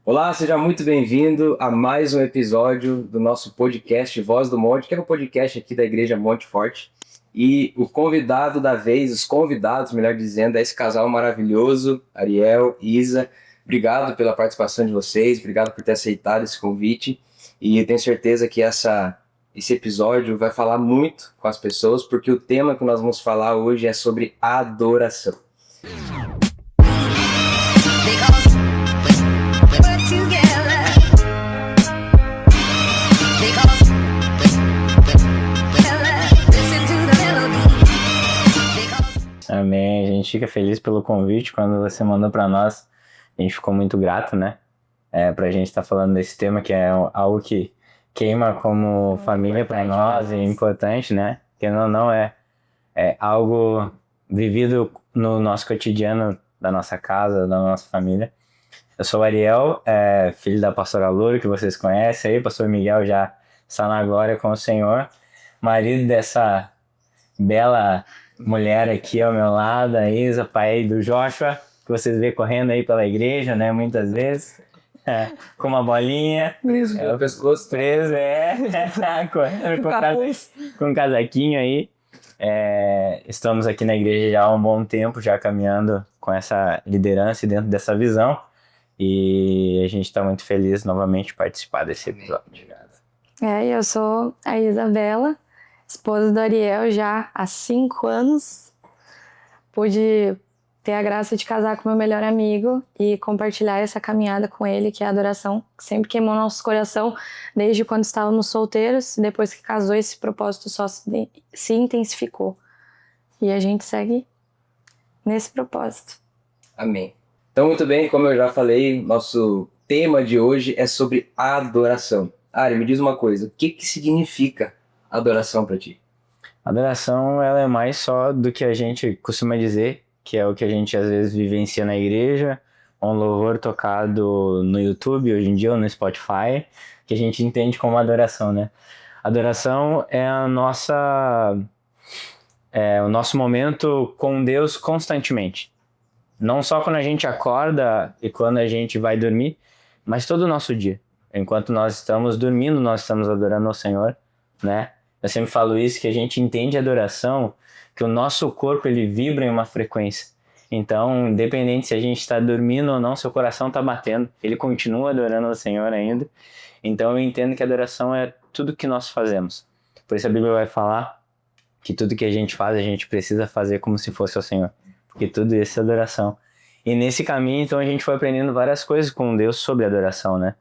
Olá, seja muito bem-vindo a mais um episódio do nosso podcast Voz do Monte, que é o podcast aqui da Igreja Monte Forte. E o convidado da vez, os convidados, melhor dizendo, é esse casal maravilhoso, Ariel e Isa. Obrigado pela participação de vocês, obrigado por ter aceitado esse convite. E eu tenho certeza que esse episódio vai falar muito com as pessoas, porque o tema que nós vamos falar hoje é sobre adoração. Amém. A gente fica feliz pelo convite quando você mandou para nós. A gente ficou muito grato, né? Pra gente estar falando desse tema que é algo que queima como família para nós e é importante, né? Que não é algo vivido no nosso cotidiano da nossa casa, da nossa família. Eu sou o Ariel, filho da pastora Louro, que vocês conhecem aí. O pastor Miguel já está na glória com o Senhor. Marido dessa bela mulher aqui ao meu lado, a Isa, pai do Joshua, que vocês vê correndo aí pela igreja, né, muitas vezes, com uma bolinha, No pescoço. preso, correndo com um casaquinho aí. Estamos aqui na igreja já há um bom tempo, já caminhando com essa liderança e dentro dessa visão, e a gente está muito feliz novamente de participar desse episódio. Obrigado. Eu sou a Isabela, esposa do Ariel já há 5 anos. Pude ter a graça de casar com meu melhor amigo e compartilhar essa caminhada com ele, que é a adoração, que sempre queimou nosso coração desde quando estávamos solteiros. Depois que casou, esse propósito só se intensificou. E a gente segue nesse propósito. Amém. Então, muito bem, como eu já falei, nosso tema de hoje é sobre adoração. Ari, me diz uma coisa, o que significa adoração para ti? Adoração, ela é mais só do que a gente costuma dizer, que é o que a gente às vezes vivencia na igreja, um louvor tocado no YouTube hoje em dia ou no Spotify, que a gente entende como adoração, né? Adoração é o nosso momento com Deus constantemente. Não só quando a gente acorda e quando a gente vai dormir, mas todo o nosso dia. Enquanto nós estamos dormindo, nós estamos adorando ao Senhor, né? Eu sempre falo isso, que a gente entende a adoração, que o nosso corpo ele vibra em uma frequência. Então, independente se a gente está dormindo ou não, seu coração está batendo, ele continua adorando ao Senhor ainda. Então, eu entendo que a adoração é tudo que nós fazemos. Por isso a Bíblia vai falar que tudo que a gente faz, a gente precisa fazer como se fosse ao Senhor. Porque tudo isso é adoração. E nesse caminho, então, a gente foi aprendendo várias coisas com Deus sobre adoração, né?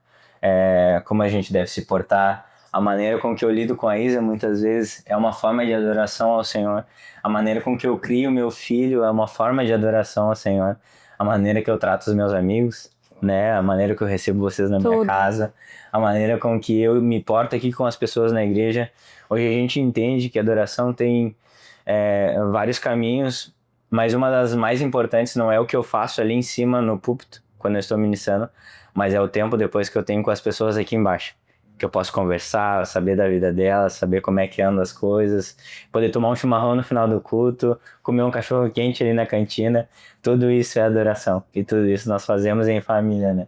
Como a gente deve se portar, a maneira com que eu lido com a Isa muitas vezes é uma forma de adoração ao Senhor, a maneira com que eu crio meu filho é uma forma de adoração ao Senhor, a maneira que eu trato os meus amigos, né? A maneira que eu recebo vocês na minha casa, a maneira com que eu me porto aqui com as pessoas na igreja. Hoje a gente entende que a adoração tem vários caminhos, mas uma das mais importantes não é o que eu faço ali em cima no púlpito, quando eu estou ministrando, mas é o tempo depois que eu tenho com as pessoas aqui embaixo. Que eu posso conversar, saber da vida delas, saber como é que andam as coisas, poder tomar um chimarrão no final do culto, comer um cachorro quente ali na cantina. Tudo isso é adoração. E tudo isso nós fazemos em família, né?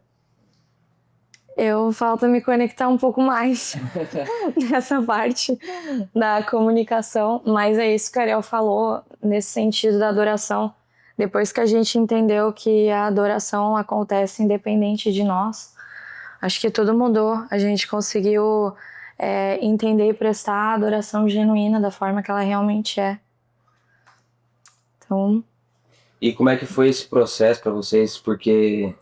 Falta me conectar um pouco mais nessa parte da comunicação, mas é isso que o Ariel falou nesse sentido da adoração. Depois que a gente entendeu que a adoração acontece independente de nós, acho que tudo mudou. A gente conseguiu entender e prestar a adoração genuína da forma que ela realmente é. Então... E como é que foi esse processo para vocês? Porque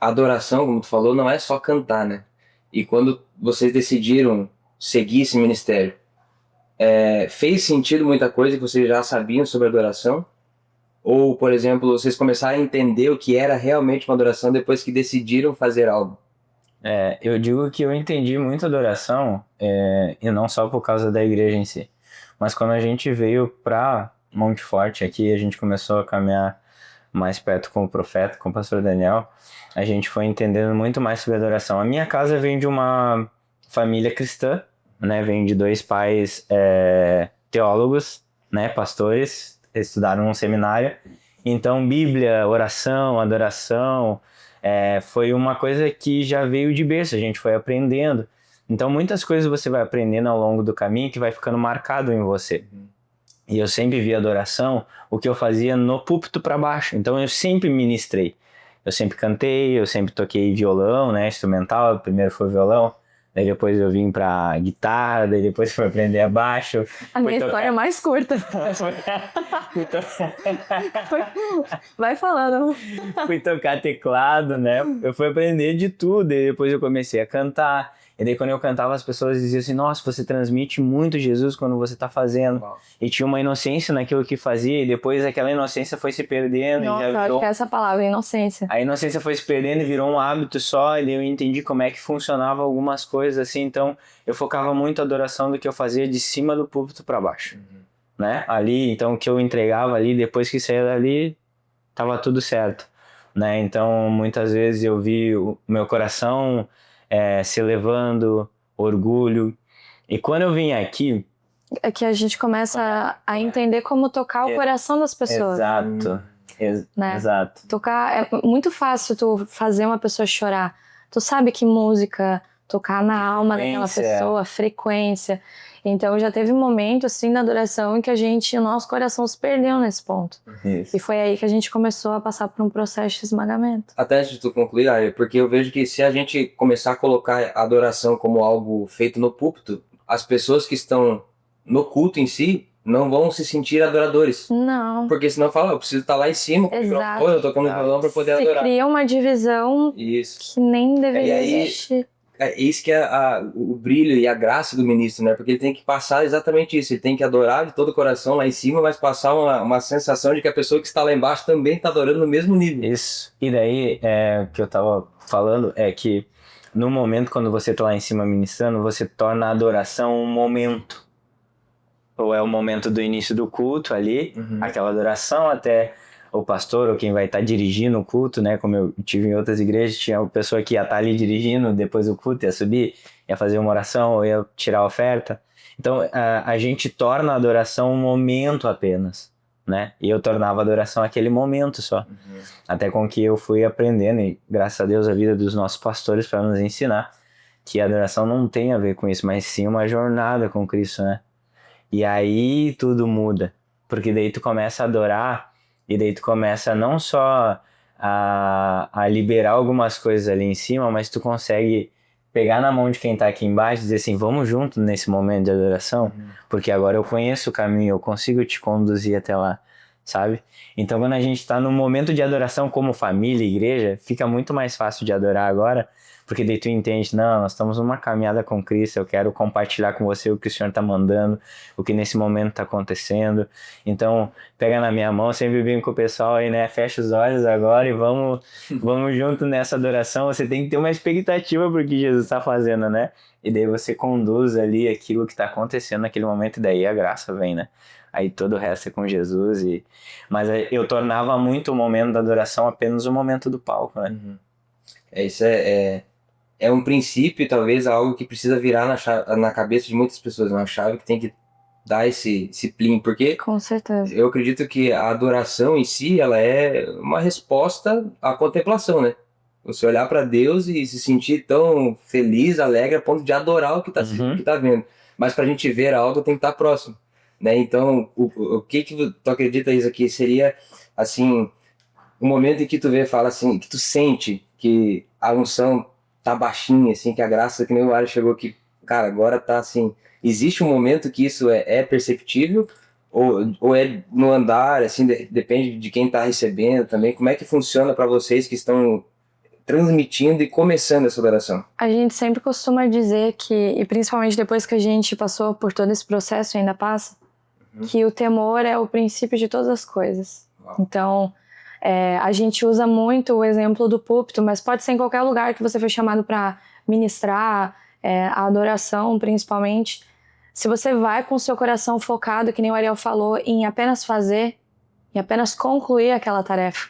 a adoração, como tu falou, não é só cantar, né? E quando vocês decidiram seguir esse ministério, fez sentido muita coisa que vocês já sabiam sobre adoração? Ou, por exemplo, vocês começaram a entender o que era realmente uma adoração depois que decidiram fazer algo? Eu digo que eu entendi muito adoração, e não só por causa da igreja em si, mas quando a gente veio para Monte Forte aqui, a gente começou a caminhar mais perto com o profeta, com o pastor Daniel, a gente foi entendendo muito mais sobre adoração. A minha casa vem de uma família cristã, né? Vem de 2 pais teólogos, né? Pastores, estudaram num seminário. Então, Bíblia, oração, adoração, foi uma coisa que já veio de berço, a gente foi aprendendo. Então muitas coisas você vai aprendendo ao longo do caminho que vai ficando marcado em você. E eu sempre vi adoração, o que eu fazia no púlpito para baixo. Então eu sempre ministrei. Eu sempre cantei, eu sempre toquei violão, né, instrumental. Primeiro foi violão, daí depois eu vim pra guitarra, daí depois fui aprender a baixo. A minha história é mais curta. Vai falando. Fui tocar teclado, né? Eu fui aprender de tudo, e depois eu comecei a cantar. E daí quando eu cantava, as pessoas diziam assim, nossa, você transmite muito Jesus quando você tá fazendo. Uau. E tinha uma inocência naquilo que fazia, e depois aquela inocência foi se perdendo. Nossa, e já eu acho virou... que é essa palavra, inocência. A inocência foi se perdendo e virou um hábito só, e daí eu entendi como é que funcionava algumas coisas, assim, então eu focava muito a adoração do que eu fazia de cima do púlpito para baixo, né? Ali, então, o que eu entregava ali, depois que saía dali, tava tudo certo, né? Então, muitas vezes eu vi o meu coração se elevando, orgulho, e quando eu vim aqui... É que a gente começa a entender como tocar o coração das pessoas. Exato. Né? Exato. Tocar, é muito fácil tu fazer uma pessoa chorar. Tu sabe que música, tocar na alma daquela pessoa, frequência. Então já teve um momento assim na adoração em que o nosso coração se perdeu nesse ponto. Isso. E foi aí que a gente começou a passar por um processo de esmagamento. Até antes de tu concluir, Ari, porque eu vejo que se a gente começar a colocar a adoração como algo feito no púlpito, as pessoas que estão no culto em si não vão se sentir adoradores. Não. Porque senão fala, eu preciso estar lá em cima, Exato. eu tô tocando violão para poder adorar. Cria uma divisão Isso. que nem deveria E aí, existir. É isso que é o brilho e a graça do ministro, né? Porque ele tem que passar exatamente isso. Ele tem que adorar de todo o coração lá em cima, mas passar uma sensação de que a pessoa que está lá embaixo também está adorando no mesmo nível. Isso. E daí, o que eu tava falando é que no momento quando você tá lá em cima ministrando, você torna a adoração um momento. Ou é o momento do início do culto ali, aquela adoração até o pastor ou quem vai estar dirigindo o culto, né? Como eu tive em outras igrejas, tinha uma pessoa que ia estar ali dirigindo depois do culto, ia subir, ia fazer uma oração ou ia tirar a oferta. Então, a gente torna a adoração um momento apenas, né? E eu tornava a adoração aquele momento só. Até com que eu fui aprendendo, e graças a Deus a vida dos nossos pastores para nos ensinar que a adoração não tem a ver com isso, mas sim uma jornada com Cristo, né? E aí tudo muda, porque daí tu começa a adorar e daí tu começa não só a liberar algumas coisas ali em cima, mas tu consegue pegar na mão de quem tá aqui embaixo e dizer assim, vamos junto nesse momento de adoração, porque agora eu conheço o caminho, eu consigo te conduzir até lá, sabe? Então quando a gente tá no momento de adoração como família, igreja, fica muito mais fácil de adorar agora, porque daí tu entende, não, nós estamos numa caminhada com Cristo, eu quero compartilhar com você o que o Senhor está mandando, o que nesse momento está acontecendo. Então, pega na minha mão, sempre brinco com o pessoal aí, né? Fecha os olhos agora e vamos junto nessa adoração. Você tem que ter uma expectativa pro que Jesus está fazendo, né? E daí você conduz ali aquilo que está acontecendo naquele momento, e daí a graça vem, né? Aí todo o resto é com Jesus. Mas eu tornava muito o momento da adoração apenas o momento do palco, né? Isso é um princípio, talvez, algo que precisa virar na cabeça de muitas pessoas, uma chave que tem que dar esse plim, porque Com certeza. eu acredito que a adoração em si, ela é uma resposta à contemplação, né? Você olhar para Deus e se sentir tão feliz, alegre, a ponto de adorar o que tá vendo. Mas para a gente ver algo, tem que estar próximo, né? Então, o que tu acredita, Isa, que seria, assim, o momento em que tu vê, fala assim, que tu sente que a unção tá baixinha, assim, que a graça, que nem o Ari chegou aqui, cara, agora tá assim, existe um momento que isso é perceptível, ou é no andar, assim, depende de quem tá recebendo também, como é que funciona para vocês que estão transmitindo e começando essa adoração? A gente sempre costuma dizer que, e principalmente depois que a gente passou por todo esse processo e ainda passa, que o temor é o princípio de todas as coisas. Uau. Então, a gente usa muito o exemplo do púlpito, mas pode ser em qualquer lugar que você foi chamado para ministrar, a adoração principalmente. Se você vai com o seu coração focado, que nem o Ariel falou, em apenas fazer, em apenas concluir aquela tarefa,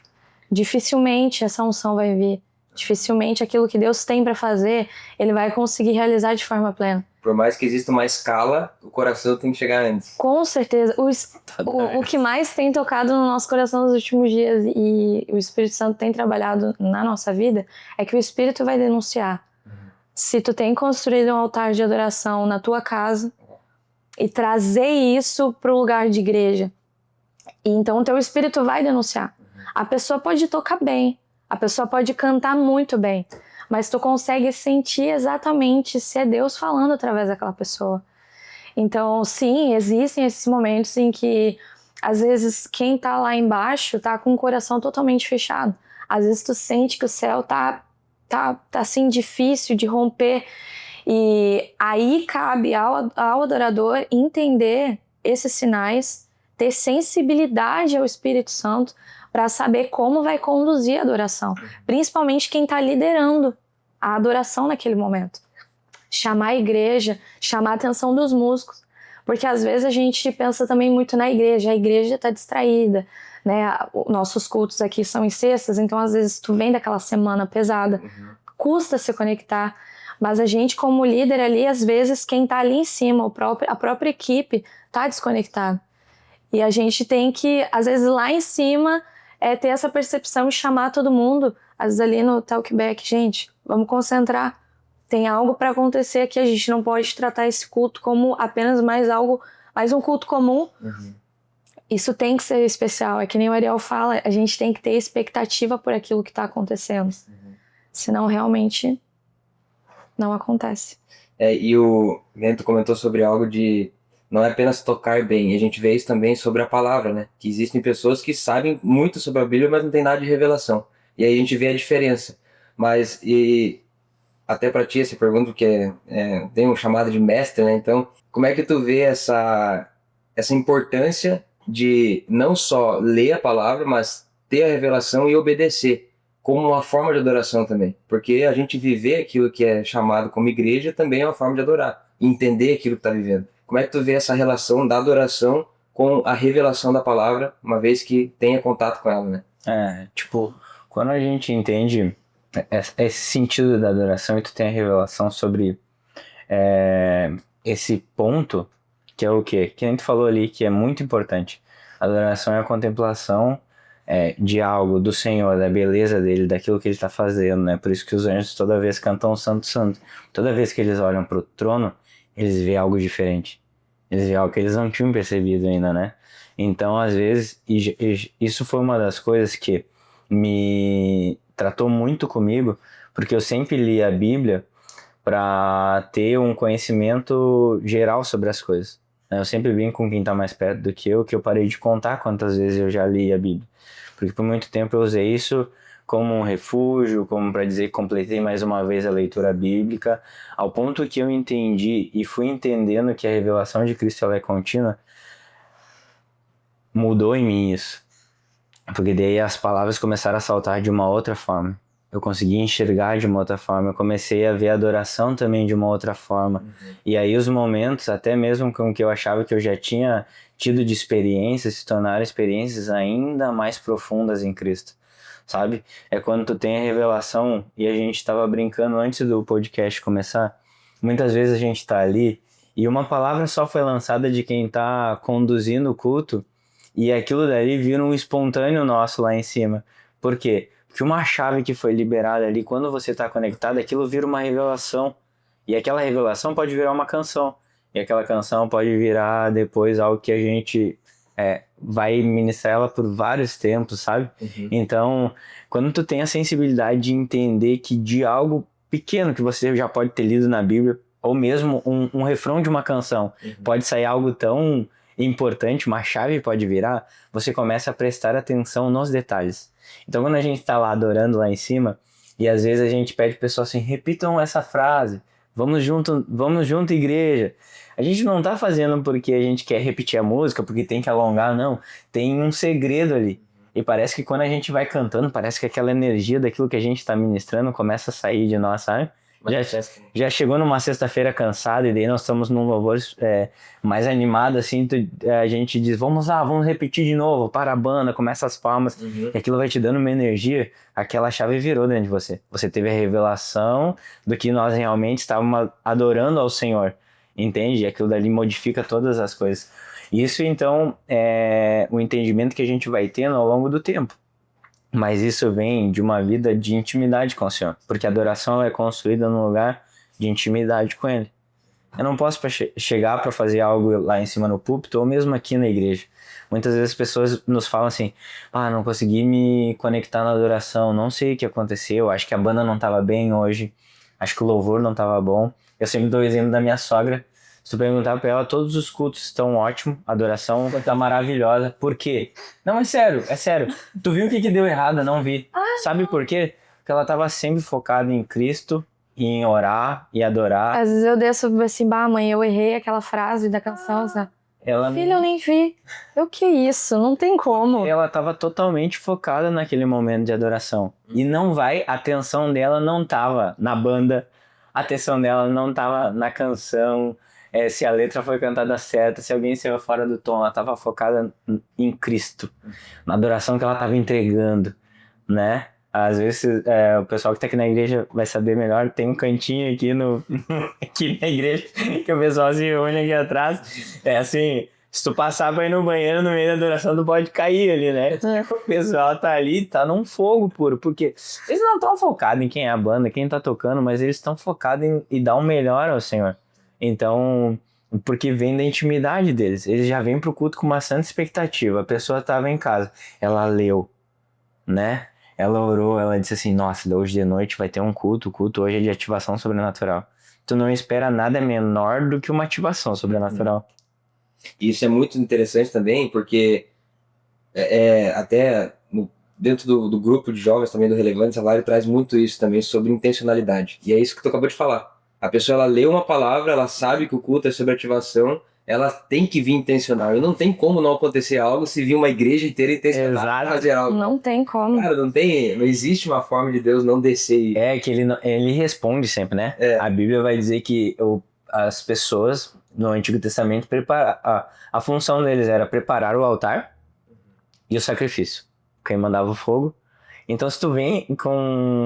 dificilmente essa unção vai vir, dificilmente aquilo que Deus tem para fazer, ele vai conseguir realizar de forma plena. Por mais que exista uma escala, o coração tem que chegar antes. Com certeza. O que mais tem tocado no nosso coração nos últimos dias e o Espírito Santo tem trabalhado na nossa vida é que o Espírito vai denunciar. Se tu tem construído um altar de adoração na tua casa e trazer isso para o lugar de igreja, e então o teu Espírito vai denunciar. A pessoa pode tocar bem, a pessoa pode cantar muito bem, mas tu consegue sentir exatamente se é Deus falando através daquela pessoa. Então, sim, existem esses momentos em que, às vezes, quem tá lá embaixo tá com o coração totalmente fechado. Às vezes tu sente que o céu tá assim, difícil de romper. E aí cabe ao adorador entender esses sinais, ter sensibilidade ao Espírito Santo para saber como vai conduzir a adoração. Principalmente quem tá liderando a adoração naquele momento. Chamar a igreja, chamar a atenção dos músicos. Porque às vezes a gente pensa também muito na igreja, a igreja está distraída, né? Nossos cultos aqui são em sextas, então às vezes tu vem daquela semana pesada, custa se conectar, mas a gente como líder ali, às vezes quem está ali em cima, a própria equipe está desconectada. E a gente tem que, às vezes lá em cima, ter essa percepção de chamar todo mundo, às vezes ali no talkback, gente, vamos concentrar. Tem algo para acontecer aqui, a gente não pode tratar esse culto como apenas mais um culto comum. Isso tem que ser especial, é que nem o Ariel fala, a gente tem que ter expectativa por aquilo que está acontecendo. Senão realmente não acontece. E o Bento comentou sobre algo de não é apenas tocar bem, a gente vê isso também sobre a palavra, né? Que existem pessoas que sabem muito sobre a Bíblia, mas não tem nada de revelação. E aí a gente vê a diferença. Mas, até para ti, essa pergunta, porque tem um chamado de mestre, né? Então, como é que tu vê essa importância de não só ler a palavra, mas ter a revelação e obedecer, como uma forma de adoração também? Porque a gente viver aquilo que é chamado como igreja também é uma forma de adorar, entender aquilo que está vivendo. Como é que tu vê essa relação da adoração com a revelação da palavra, uma vez que tenha contato com ela, né? Quando a gente entende esse sentido da adoração e tu tem a revelação sobre esse ponto, que é o quê? Que nem tu falou ali, que é muito importante. A adoração é a contemplação de algo, do Senhor, da beleza dele, daquilo que ele está fazendo, né? Por isso que os anjos toda vez cantam Santo, Santo. Toda vez que eles olham para o trono, eles veem algo diferente. Eles veem algo que eles não tinham percebido ainda, né? Então, às vezes, isso foi uma das coisas que me tratou muito comigo, porque eu sempre li a Bíblia para ter um conhecimento geral sobre as coisas. Eu sempre vim com quem está mais perto do que eu parei de contar quantas vezes eu já li a Bíblia. Porque por muito tempo eu usei isso como um refúgio, como para dizer que completei mais uma vez a leitura bíblica, ao ponto que eu entendi e fui entendendo que a revelação de Cristo ela é contínua, mudou em mim isso. Porque daí as palavras começaram a saltar de uma outra forma. Eu consegui enxergar de uma outra forma. Eu comecei a ver a adoração também de uma outra forma. E aí os momentos, até mesmo com que eu achava que eu já tinha tido de experiências, se tornaram experiências ainda mais profundas em Cristo. Sabe? É quando tu tem a revelação, e a gente estava brincando antes do podcast começar, muitas vezes a gente está ali e uma palavra só foi lançada de quem está conduzindo o culto, e aquilo dali vira um espontâneo nosso lá em cima. Por quê? Porque uma chave que foi liberada ali, quando você está conectado, aquilo vira uma revelação. E aquela revelação pode virar uma canção. E aquela canção pode virar depois algo que a gente vai ministrar ela por vários tempos, sabe? Então, quando tu tem a sensibilidade de entender que de algo pequeno que você já pode ter lido na Bíblia, ou mesmo um refrão de uma canção, pode sair algo tão importante, uma chave pode virar, você começa a prestar atenção nos detalhes. Então quando a gente está lá adorando lá em cima, e às vezes a gente pede para pessoas assim, repitam essa frase, vamos junto igreja. A gente não está fazendo porque a gente quer repetir a música, porque tem que alongar, não. Tem um segredo ali. E parece que quando a gente vai cantando, parece que aquela energia daquilo que a gente está ministrando começa a sair de nós, sabe? Já chegou numa sexta-feira cansado e daí nós estamos num louvor mais animado, assim, a gente diz, vamos lá, vamos repetir de novo, para a banda, começa as palmas, e aquilo vai te dando uma energia, aquela chave virou dentro de você. Você teve a revelação do que nós realmente estávamos adorando ao Senhor. entende? Aquilo dali modifica todas as coisas. Isso, então, é o entendimento que a gente vai tendo ao longo do tempo. Mas isso vem de uma vida de intimidade com o Senhor, porque a adoração ela é construída num lugar de intimidade com Ele. Eu não posso chegar para fazer algo lá em cima no púlpito ou mesmo aqui na igreja. Muitas vezes as pessoas nos falam assim, não consegui me conectar na adoração, não sei o que aconteceu, acho que a banda não estava bem hoje, acho que o louvor não estava bom. Eu sempre dou o exemplo da minha sogra. Se tu perguntar pra ela, todos os cultos estão ótimos, a adoração tá maravilhosa. Por quê? Não, é sério. Tu viu o que deu errado? Não vi. Sabe por quê? Porque ela tava sempre focada em Cristo, em orar e adorar. Às vezes eu desço assim, mãe, eu errei aquela frase da canção, sabe? Filha, eu nem vi. O que é isso? Não tem como. Ela tava totalmente focada naquele momento de adoração. E a atenção dela não tava na banda, a atenção dela não tava na canção, se a letra foi cantada certa, se alguém saiu fora do tom, ela estava focada em Cristo, na adoração que ela estava entregando, né? Às vezes o pessoal que está aqui na igreja vai saber melhor, tem um cantinho aqui, aqui na igreja que o pessoal se reúne aqui atrás, assim, se tu passar pra ir no banheiro no meio da adoração, tu pode cair ali, né? O pessoal tá ali, tá num fogo puro, porque eles não estão focados em quem é a banda, quem tá tocando, mas eles estão focados em dar o melhor ao Senhor. Então, porque vem da intimidade deles. Eles já vêm pro culto com uma santa expectativa. A pessoa estava em casa, ela leu, né? Ela orou, ela disse assim, nossa, hoje de noite vai ter um culto, o culto hoje é de ativação sobrenatural. Tu não espera nada menor do que uma ativação sobrenatural. Isso é muito interessante também, porque até dentro do grupo de jovens também do Relevante, a Lari traz muito isso também sobre intencionalidade. E é isso que tu acabou de falar. A pessoa, ela lê uma palavra, ela sabe que o culto é sobre ativação, ela tem que vir intencional. E não tem como não acontecer algo se vir uma igreja inteira intencional para fazer algo. Não tem como. Cara, não existe uma forma de Deus não descer. Que ele responde sempre, né? A Bíblia vai dizer que as pessoas no Antigo Testamento, a função deles era preparar o altar e o sacrifício. Quem mandava o fogo. Então, se tu vem com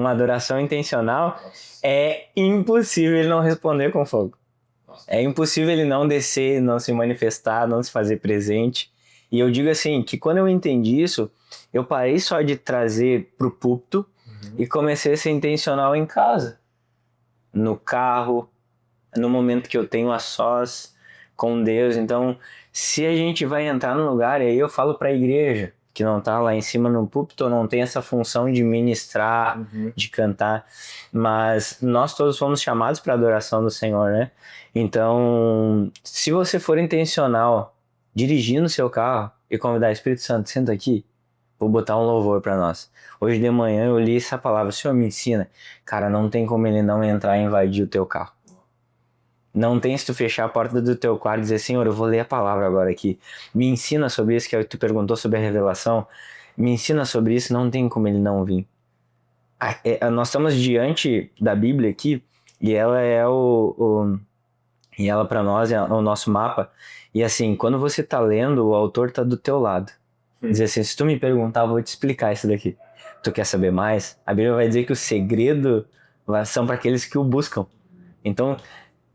uma adoração intencional, é impossível ele não responder com fogo. É impossível ele não descer, não se manifestar, não se fazer presente. E eu digo assim, que quando eu entendi isso, eu parei só de trazer pro púlpito e comecei a ser intencional em casa. No carro, no momento que eu tenho a sós com Deus. Então, se a gente vai entrar num lugar, e aí eu falo para a igreja, que não tá lá em cima no púlpito, não tem essa função de ministrar, de cantar, mas nós todos fomos chamados para a adoração do Senhor, né? Então, se você for intencional, dirigindo o seu carro e convidar o Espírito Santo, senta aqui, vou botar um louvor para nós. Hoje de manhã eu li essa palavra, o Senhor me ensina. Cara, não tem como ele não entrar e invadir o teu carro. Não tem se tu fechar a porta do teu quarto e dizer, Senhor, eu vou ler a palavra agora aqui. Me ensina sobre isso, que é o que tu perguntou sobre a revelação. Me ensina sobre isso, não tem como ele não vir. Nós estamos diante da Bíblia aqui, e ela é e ela para nós é o nosso mapa. E assim, quando você tá lendo, o autor tá do teu lado. Dizer assim, se tu me perguntar, eu vou te explicar isso daqui. Tu quer saber mais? A Bíblia vai dizer que o segredo são para aqueles que o buscam. Então,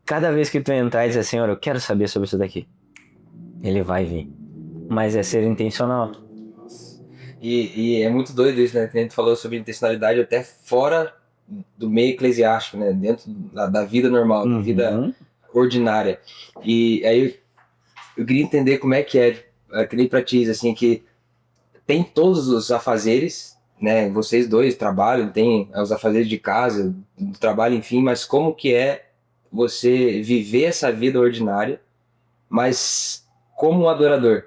cada vez que tu entrar e dizer, Senhor, eu quero saber sobre isso daqui, ele vai vir. Mas é ser intencional. E é muito doido isso, né? A gente falou sobre intencionalidade até fora do meio eclesiástico, né? Dentro da vida normal, da vida ordinária. E aí eu queria entender como é que nem pra ti, assim, que tem todos os afazeres, né? Vocês dois trabalham, tem os afazeres de casa, do trabalho, enfim, mas como que é você viver essa vida ordinária, mas como um adorador?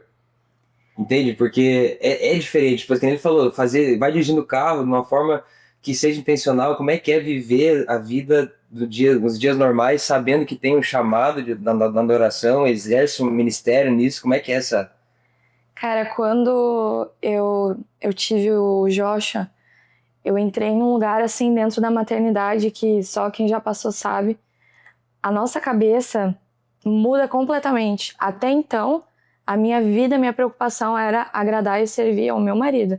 Entende? Porque é diferente, tipo, como ele falou, vai dirigindo o carro de uma forma que seja intencional. Como é que é viver a vida nos dias normais, sabendo que tem um chamado na adoração, exerce um ministério nisso? Como é que é essa? Cara, quando eu tive o Joshua, eu entrei num lugar assim dentro da maternidade que só quem já passou sabe. A nossa cabeça muda completamente. Até então, a minha vida, a minha preocupação era agradar e servir ao meu marido.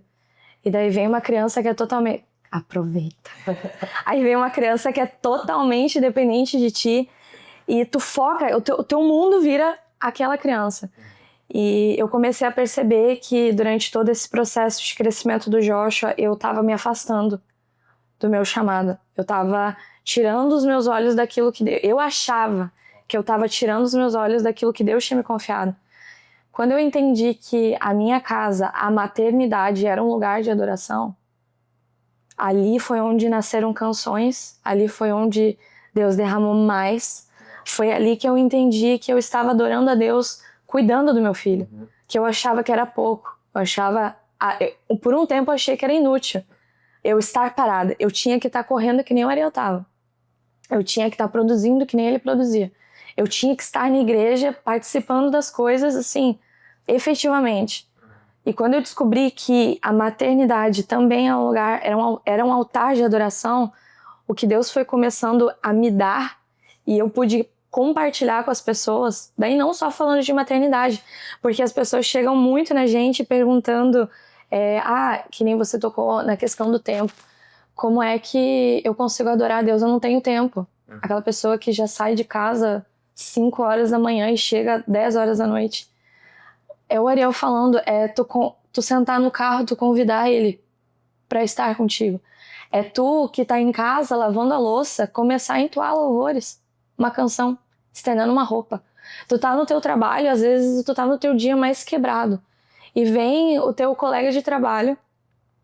E daí vem uma criança que é totalmente... Aproveita. Aí vem uma criança que é totalmente dependente de ti. e tu foca, o teu mundo vira aquela criança. E eu comecei a perceber que durante todo esse processo de crescimento do Joshua, eu tava me afastando do meu chamado. Eu tava tirando os meus olhos daquilo que eu achava que eu tava tirando os meus olhos daquilo que Deus tinha me confiado. Quando eu entendi que a minha casa, a maternidade, era um lugar de adoração, ali foi onde nasceram canções, ali foi onde Deus derramou mais. Foi ali que eu entendi que eu estava adorando a Deus, cuidando do meu filho, que eu achava que era pouco. Por um tempo eu achei que era inútil eu estar parada. Eu tinha que estar correndo que nem o Ariel estava. Eu tinha que estar produzindo que nem ele produzia. Eu tinha que estar na igreja participando das coisas, assim, efetivamente. E quando eu descobri que a maternidade também é um lugar, era um altar de adoração, o que Deus foi começando a me dar, e eu pude compartilhar com as pessoas, daí não só falando de maternidade, porque as pessoas chegam muito na gente perguntando, que nem você tocou na questão do tempo, como é que eu consigo adorar a Deus? Eu não tenho tempo. Aquela pessoa que já sai de casa 5 horas da manhã e chega 10 horas da noite. É o Ariel falando, tu sentar no carro, tu convidar ele para estar contigo. É tu que tá em casa lavando a louça, começar a entoar louvores, uma canção, estendendo uma roupa. Tu tá no teu trabalho, às vezes tu tá no teu dia mais quebrado. E vem o teu colega de trabalho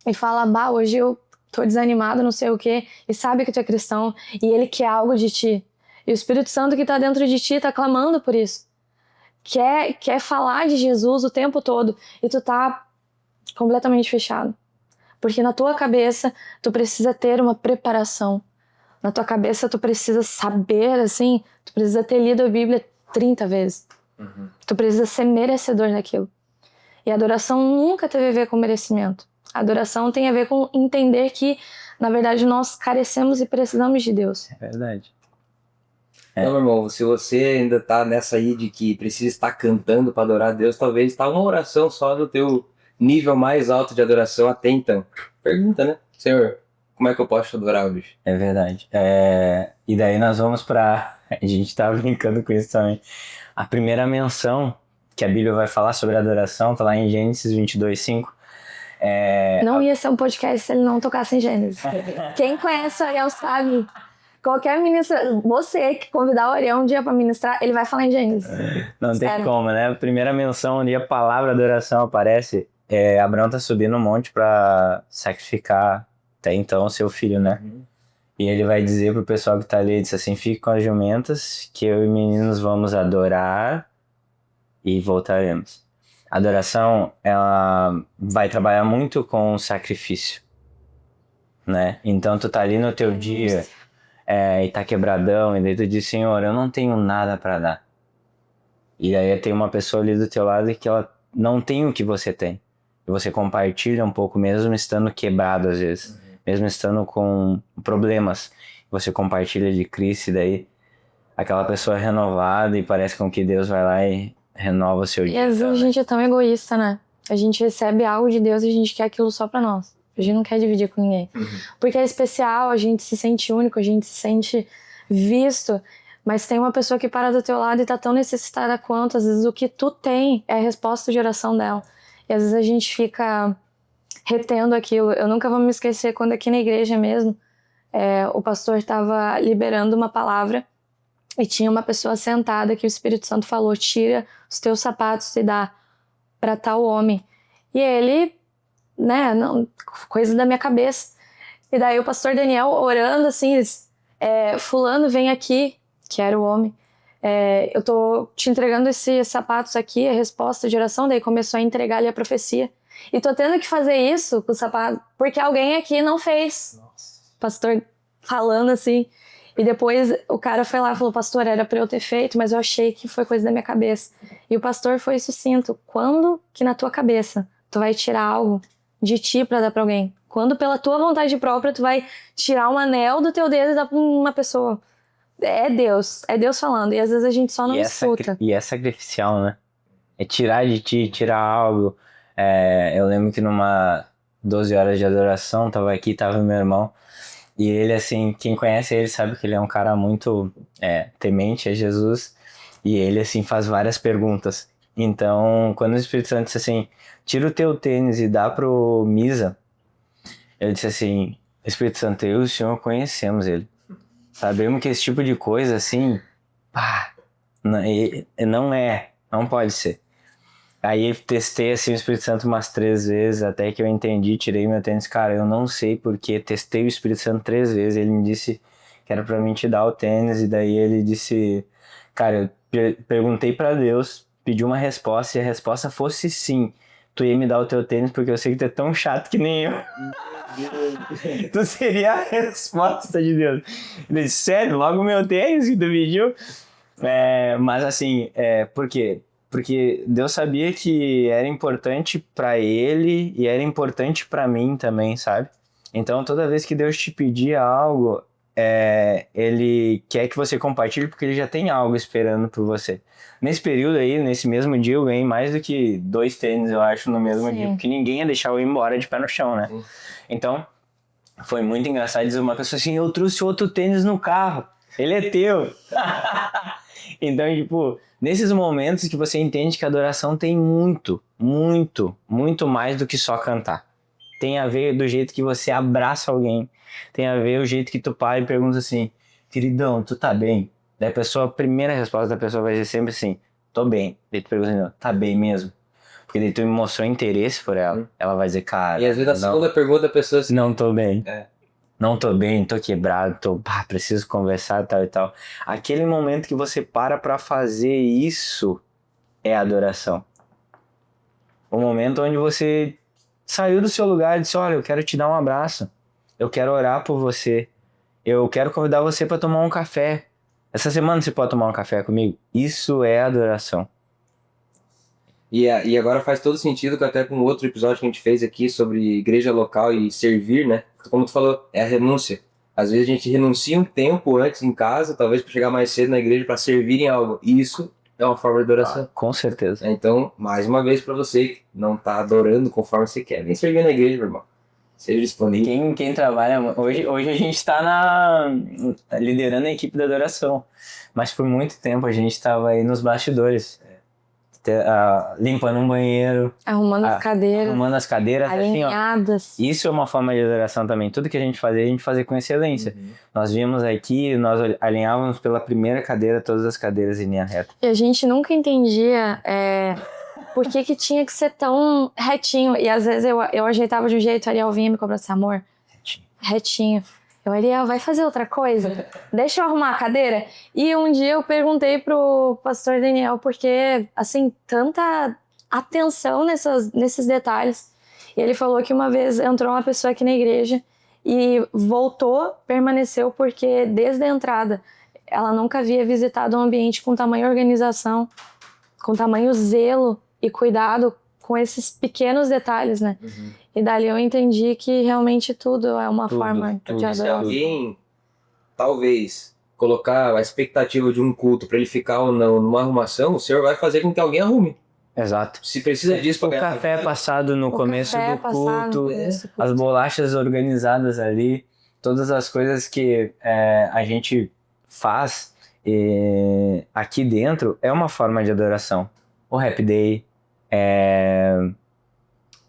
e fala, hoje eu tô desanimado, não sei o quê, e sabe que tu é cristão, e ele quer algo de ti. E o Espírito Santo que tá dentro de ti tá clamando por isso. Quer falar de Jesus o tempo todo, e tu tá completamente fechado. Porque na tua cabeça, tu precisa ter uma preparação. Na tua cabeça, tu precisa saber, assim, tu precisa ter lido a Bíblia 30 vezes. Tu precisa ser merecedor daquilo. E a adoração nunca teve a ver com merecimento. A adoração tem a ver com entender que, na verdade, nós carecemos e precisamos de Deus. É verdade. Então, meu irmão, se você ainda tá nessa aí de que precisa estar cantando para adorar a Deus, talvez tá uma oração só do teu nível mais alto de adoração até então. Pergunta, né? Senhor, como é que eu posso te adorar hoje? É verdade. E daí nós vamos pra... A gente tava brincando com isso também. A primeira menção que a Bíblia vai falar sobre adoração tá lá em Gênesis 22:5. Não ia ser um podcast se ele não tocasse em Gênesis. Quem conhece o Ariel sabe. Qualquer ministra, você que convidar o Ariel um dia pra ministrar, ele vai falar em Gênesis. Não tem como, né? A primeira menção onde a palavra adoração aparece, Abraão tá subindo um monte pra sacrificar até então o seu filho, né? E ele vai dizer pro pessoal que tá ali, ele diz assim, fique com as jumentas, que eu e meninos vamos adorar e voltaremos. A adoração, ela vai trabalhar muito com o sacrifício, né? Então tu tá ali no teu dia e tá quebradão, e daí tu diz, Senhor, eu não tenho nada pra dar. E aí tem uma pessoa ali do teu lado que ela não tem o que você tem. E você compartilha um pouco, mesmo estando quebrado às vezes, mesmo estando com problemas. Você compartilha de Cristo, e daí aquela pessoa é renovada e parece com que Deus vai lá e renova o seu dia. E às vezes a gente é tão egoísta, né? A gente recebe algo de Deus e a gente quer aquilo só pra nós. A gente não quer dividir com ninguém. Porque é especial, a gente se sente único, a gente se sente visto. Mas tem uma pessoa que para do teu lado e tá tão necessitada quanto. Às vezes o que tu tem é a resposta de oração dela. E às vezes a gente fica retendo aquilo. Eu nunca vou me esquecer quando aqui na igreja mesmo, o pastor estava liberando uma palavra e tinha uma pessoa sentada que o Espírito Santo falou, tira os teus sapatos e dá para tal homem. E ele, né, não, coisa da minha cabeça. E daí o pastor Daniel orando assim, fulano vem aqui, que era o homem, eu tô te entregando esses sapatos aqui, a resposta de oração, daí começou a entregar-lhe a profecia. E tô tendo que fazer isso com o sapato, porque alguém aqui não fez. Nossa. Pastor falando assim. E depois o cara foi lá e falou, pastor, era pra eu ter feito, mas eu achei que foi coisa da minha cabeça. E o pastor foi sucinto. Quando que na tua cabeça tu vai tirar algo de ti pra dar pra alguém? Quando pela tua vontade própria tu vai tirar um anel do teu dedo e dar pra uma pessoa? É Deus falando. E às vezes a gente só não escuta. E é sacrificial, né? É tirar de ti, tirar algo. Eu lembro que numa 12 horas de adoração, tava meu irmão, E ele, assim, quem conhece ele sabe que ele é um cara muito temente a Jesus. E ele, assim, faz várias perguntas. Então, quando o Espírito Santo disse assim, tira o teu tênis e dá pro Misa, eu disse assim, Espírito Santo, eu e o Senhor conhecemos ele. Sabemos que esse tipo de coisa, assim, pá, não pode ser. Aí eu testei, assim, o Espírito Santo umas 3 vezes, até que eu entendi, tirei meu tênis. Cara, eu não sei porque testei o Espírito Santo 3 vezes. Ele me disse que era pra mim te dar o tênis, e daí ele disse, cara, eu perguntei pra Deus, pedi uma resposta, e a resposta fosse sim, tu ia me dar o teu tênis, porque eu sei que tu é tão chato que nem eu. Tu seria a resposta de Deus. Ele disse, sério, logo o meu tênis que tu pediu? Mas assim, por quê? Porque Deus sabia que era importante pra ele e era importante pra mim também, sabe? Então toda vez que Deus te pedia algo, ele quer que você compartilhe porque ele já tem algo esperando por você. Nesse período aí, nesse mesmo dia, eu ganhei mais do que 2 tênis, eu acho, no mesmo dia, porque ninguém ia deixar eu ir embora de pé no chão, né? Então, foi muito engraçado dizer uma pessoa assim, eu trouxe outro tênis no carro, ele é teu. Então, tipo, nesses momentos que você entende que a adoração tem muito, muito, muito mais do que só cantar. Tem a ver do jeito que você abraça alguém, tem a ver o jeito que tu para e pergunta assim, queridão, tu tá bem? Daí a primeira resposta da pessoa vai ser sempre assim, tô bem. Daí tu pergunta assim, tá bem mesmo? Porque daí tu me mostrou interesse por ela, ela vai dizer, cara... E às vezes na segunda pergunta a pessoa assim... Não tô bem. Não tô bem, tô quebrado, preciso conversar, tal e tal. Aquele momento que você para fazer isso é adoração. O momento onde você saiu do seu lugar e disse, olha, eu quero te dar um abraço. Eu quero orar por você. Eu quero convidar você para tomar um café. Essa semana você pode tomar um café comigo? Isso é adoração. E agora faz todo sentido que até com outro episódio que a gente fez aqui sobre igreja local e servir, né? Como tu falou, é a renúncia. Às vezes a gente renuncia um tempo antes em casa, talvez para chegar mais cedo na igreja para servir em algo. E isso é uma forma de adoração. Com certeza. Então, mais uma vez para você que não tá adorando conforme você quer, vem servir na igreja, meu irmão. Seja disponível. Quem trabalha... Hoje a gente está liderando a equipe da adoração. Mas por muito tempo a gente estava aí nos bastidores. Limpando um banheiro, arrumando as cadeiras, Assim, alinhadas. ó, isso é uma forma de adoração também. Tudo que a gente fazia com excelência. Nós víamos aqui, nós alinhávamos pela primeira cadeira, todas as cadeiras em linha reta. E a gente nunca entendia por que tinha que ser tão retinho. E às vezes eu ajeitava de um jeito, o Ariel vinha me cobrar assim, amor, retinho. Eu, Ariel, vai fazer outra coisa? Deixa eu arrumar a cadeira. E um dia eu perguntei pro pastor Daniel, porque, assim, tanta atenção nesses detalhes. E ele falou que uma vez entrou uma pessoa aqui na igreja e voltou, permaneceu, porque desde a entrada ela nunca havia visitado um ambiente com tamanha organização, com tamanho zelo e cuidado com esses pequenos detalhes, né? E dali eu entendi que realmente tudo é uma forma de adoração. Se alguém, talvez, colocar a expectativa de um culto para ele ficar ou não numa arrumação, o Senhor vai fazer com que alguém arrume. Exato. Se precisa disso para o café passado no começo do culto, as bolachas organizadas ali, todas as coisas que a gente faz aqui dentro é uma forma de adoração. O Happy Day,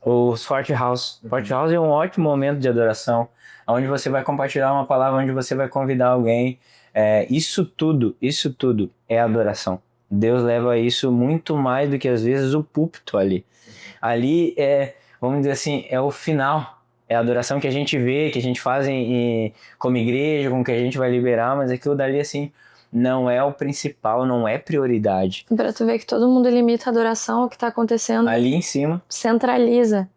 o Forte House. Forte House é um ótimo momento de adoração, onde você vai compartilhar uma palavra, onde você vai convidar alguém. Isso tudo é adoração. Deus leva isso muito mais do que às vezes o púlpito ali. Ali vamos dizer assim, é o final. É a adoração que a gente vê, que a gente faz como igreja, com que a gente vai liberar, mas aquilo dali assim não é o principal, não é prioridade. Pra tu ver que todo mundo limita a adoração ao que tá acontecendo. Ali em cima. Centraliza.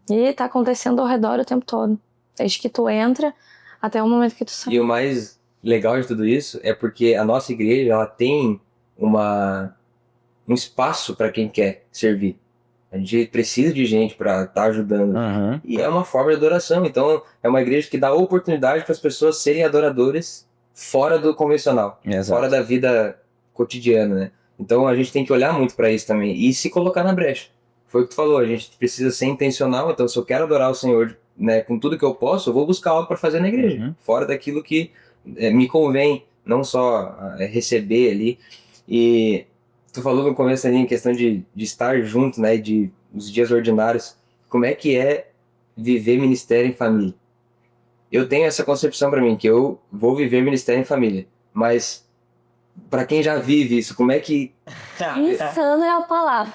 E tá acontecendo ao redor o tempo todo. Desde que tu entra até o momento que tu sai. E o mais legal de tudo isso é porque a nossa igreja, ela tem um espaço para quem quer servir. A gente precisa de gente para estar ajudando. E é uma forma de adoração. Então, é uma igreja que dá oportunidade para as pessoas serem adoradores fora do convencional. Exato. Fora da vida cotidiana, né? Então, a gente tem que olhar muito para isso também. E se colocar na brecha. Foi o que tu falou, a gente precisa ser intencional. Então, se eu quero adorar o Senhor né, com tudo que eu posso, eu vou buscar algo para fazer na igreja, fora daquilo que me convém, não só receber ali. E tu falou no começo ali em questão de estar junto, né, de os dias ordinários. Como é que é viver ministério em família? Eu tenho essa concepção para mim, que eu vou viver ministério em família, mas para quem já vive isso, como é que... Insano é a palavra.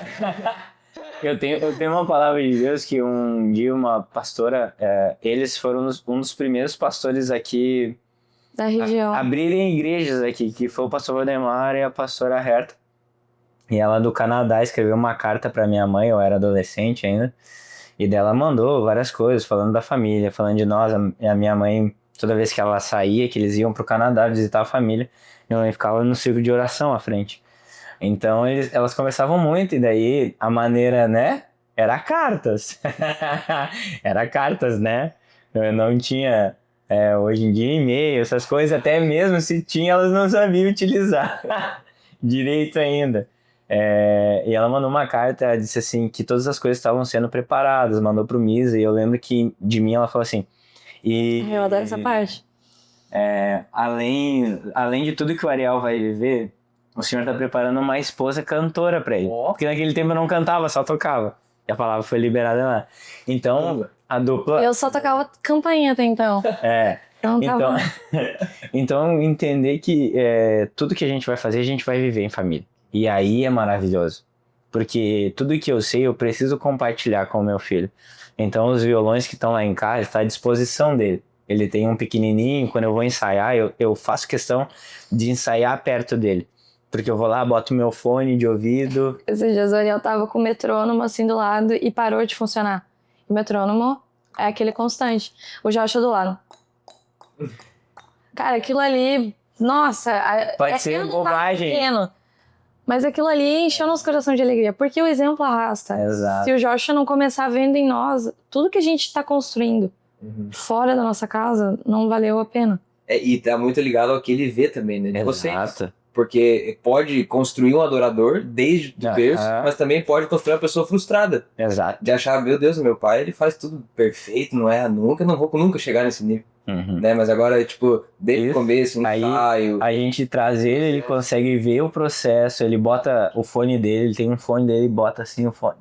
Eu tenho uma palavra de Deus que um dia uma pastora, eles foram um dos primeiros pastores aqui Da região. abrirem igrejas aqui, que foi o pastor Valdemar e a pastora Herta. E ela do Canadá escreveu uma carta para minha mãe, eu era adolescente ainda, e dela mandou várias coisas, falando da família, falando de nós. A minha mãe, toda vez que ela saía, que eles iam pro Canadá visitar a família, minha mãe ficava no círculo de oração à frente. Então elas conversavam muito, e daí a maneira, né, era cartas. Era cartas, né? Eu não tinha, hoje em dia, e-mail, essas coisas, até mesmo se tinha, elas não sabiam utilizar direito ainda. E ela mandou uma carta, ela disse assim, que todas as coisas estavam sendo preparadas, mandou pro Misa, e eu lembro que de mim ela falou assim... Eu adoro essa parte. Além de tudo que o Ariel vai viver, o Senhor tá preparando uma esposa cantora pra ele. Porque naquele tempo eu não cantava, só tocava. E a palavra foi liberada lá. Então, a dupla... Eu só tocava campainha até então. Então, então entender que tudo que a gente vai fazer, a gente vai viver em família. E aí é maravilhoso. Porque tudo que eu sei, eu preciso compartilhar com o meu filho. Então, os violões que estão lá em casa, está à disposição dele. Ele tem um pequenininho, quando eu vou ensaiar, eu faço questão de ensaiar perto dele. Porque eu vou lá, boto meu fone de ouvido. Esses dias o Ariel tava com o metrônomo assim do lado e parou de funcionar. O metrônomo é aquele constante. O Joshua do lado. Cara, aquilo ali... Nossa... Pode ser bobagem. Pequeno, mas aquilo ali encheu nosso coração de alegria. Porque o exemplo arrasta. Exato. Se o Joshua não começar vendo em nós, tudo que a gente tá construindo fora da nossa casa, não valeu a pena. E tá muito ligado ao que ele vê também, né? De vocês. Exato. Porque pode construir um adorador desde o berço, mas também pode construir uma pessoa frustrada. Exato. De achar, meu Deus, meu pai, ele faz tudo perfeito, não erra nunca, não vou nunca chegar nesse nível. Né? Mas agora, tipo, desde o começo, ensaio... A gente traz ele consegue ver o processo, ele bota o fone dele, ele tem um fone dele e bota assim o fone.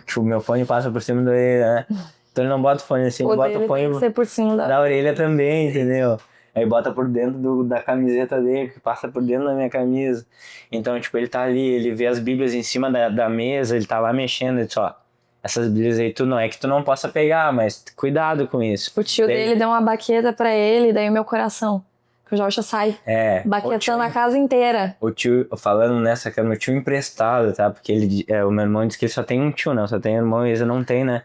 Tipo, o meu fone passa por cima da orelha, né? Então ele não bota o fone assim, ele bota o fone tem que ser por cima da orelha também, entendeu? Aí bota por dentro da camiseta dele, que passa por dentro da minha camisa. Então, tipo, ele tá ali, ele vê as bíblias em cima da mesa, ele tá lá mexendo, ele diz, ó, essas bíblias aí, não é que tu não possa pegar, mas cuidado com isso. O tio dele deu uma baqueta pra ele, daí o meu coração, que o Joshua sai baquetando a casa inteira. O tio, falando nessa, que é meu tio emprestado, tá? Porque o meu irmão disse que ele só tem um tio, né? Só tem irmão e ele não tem, né?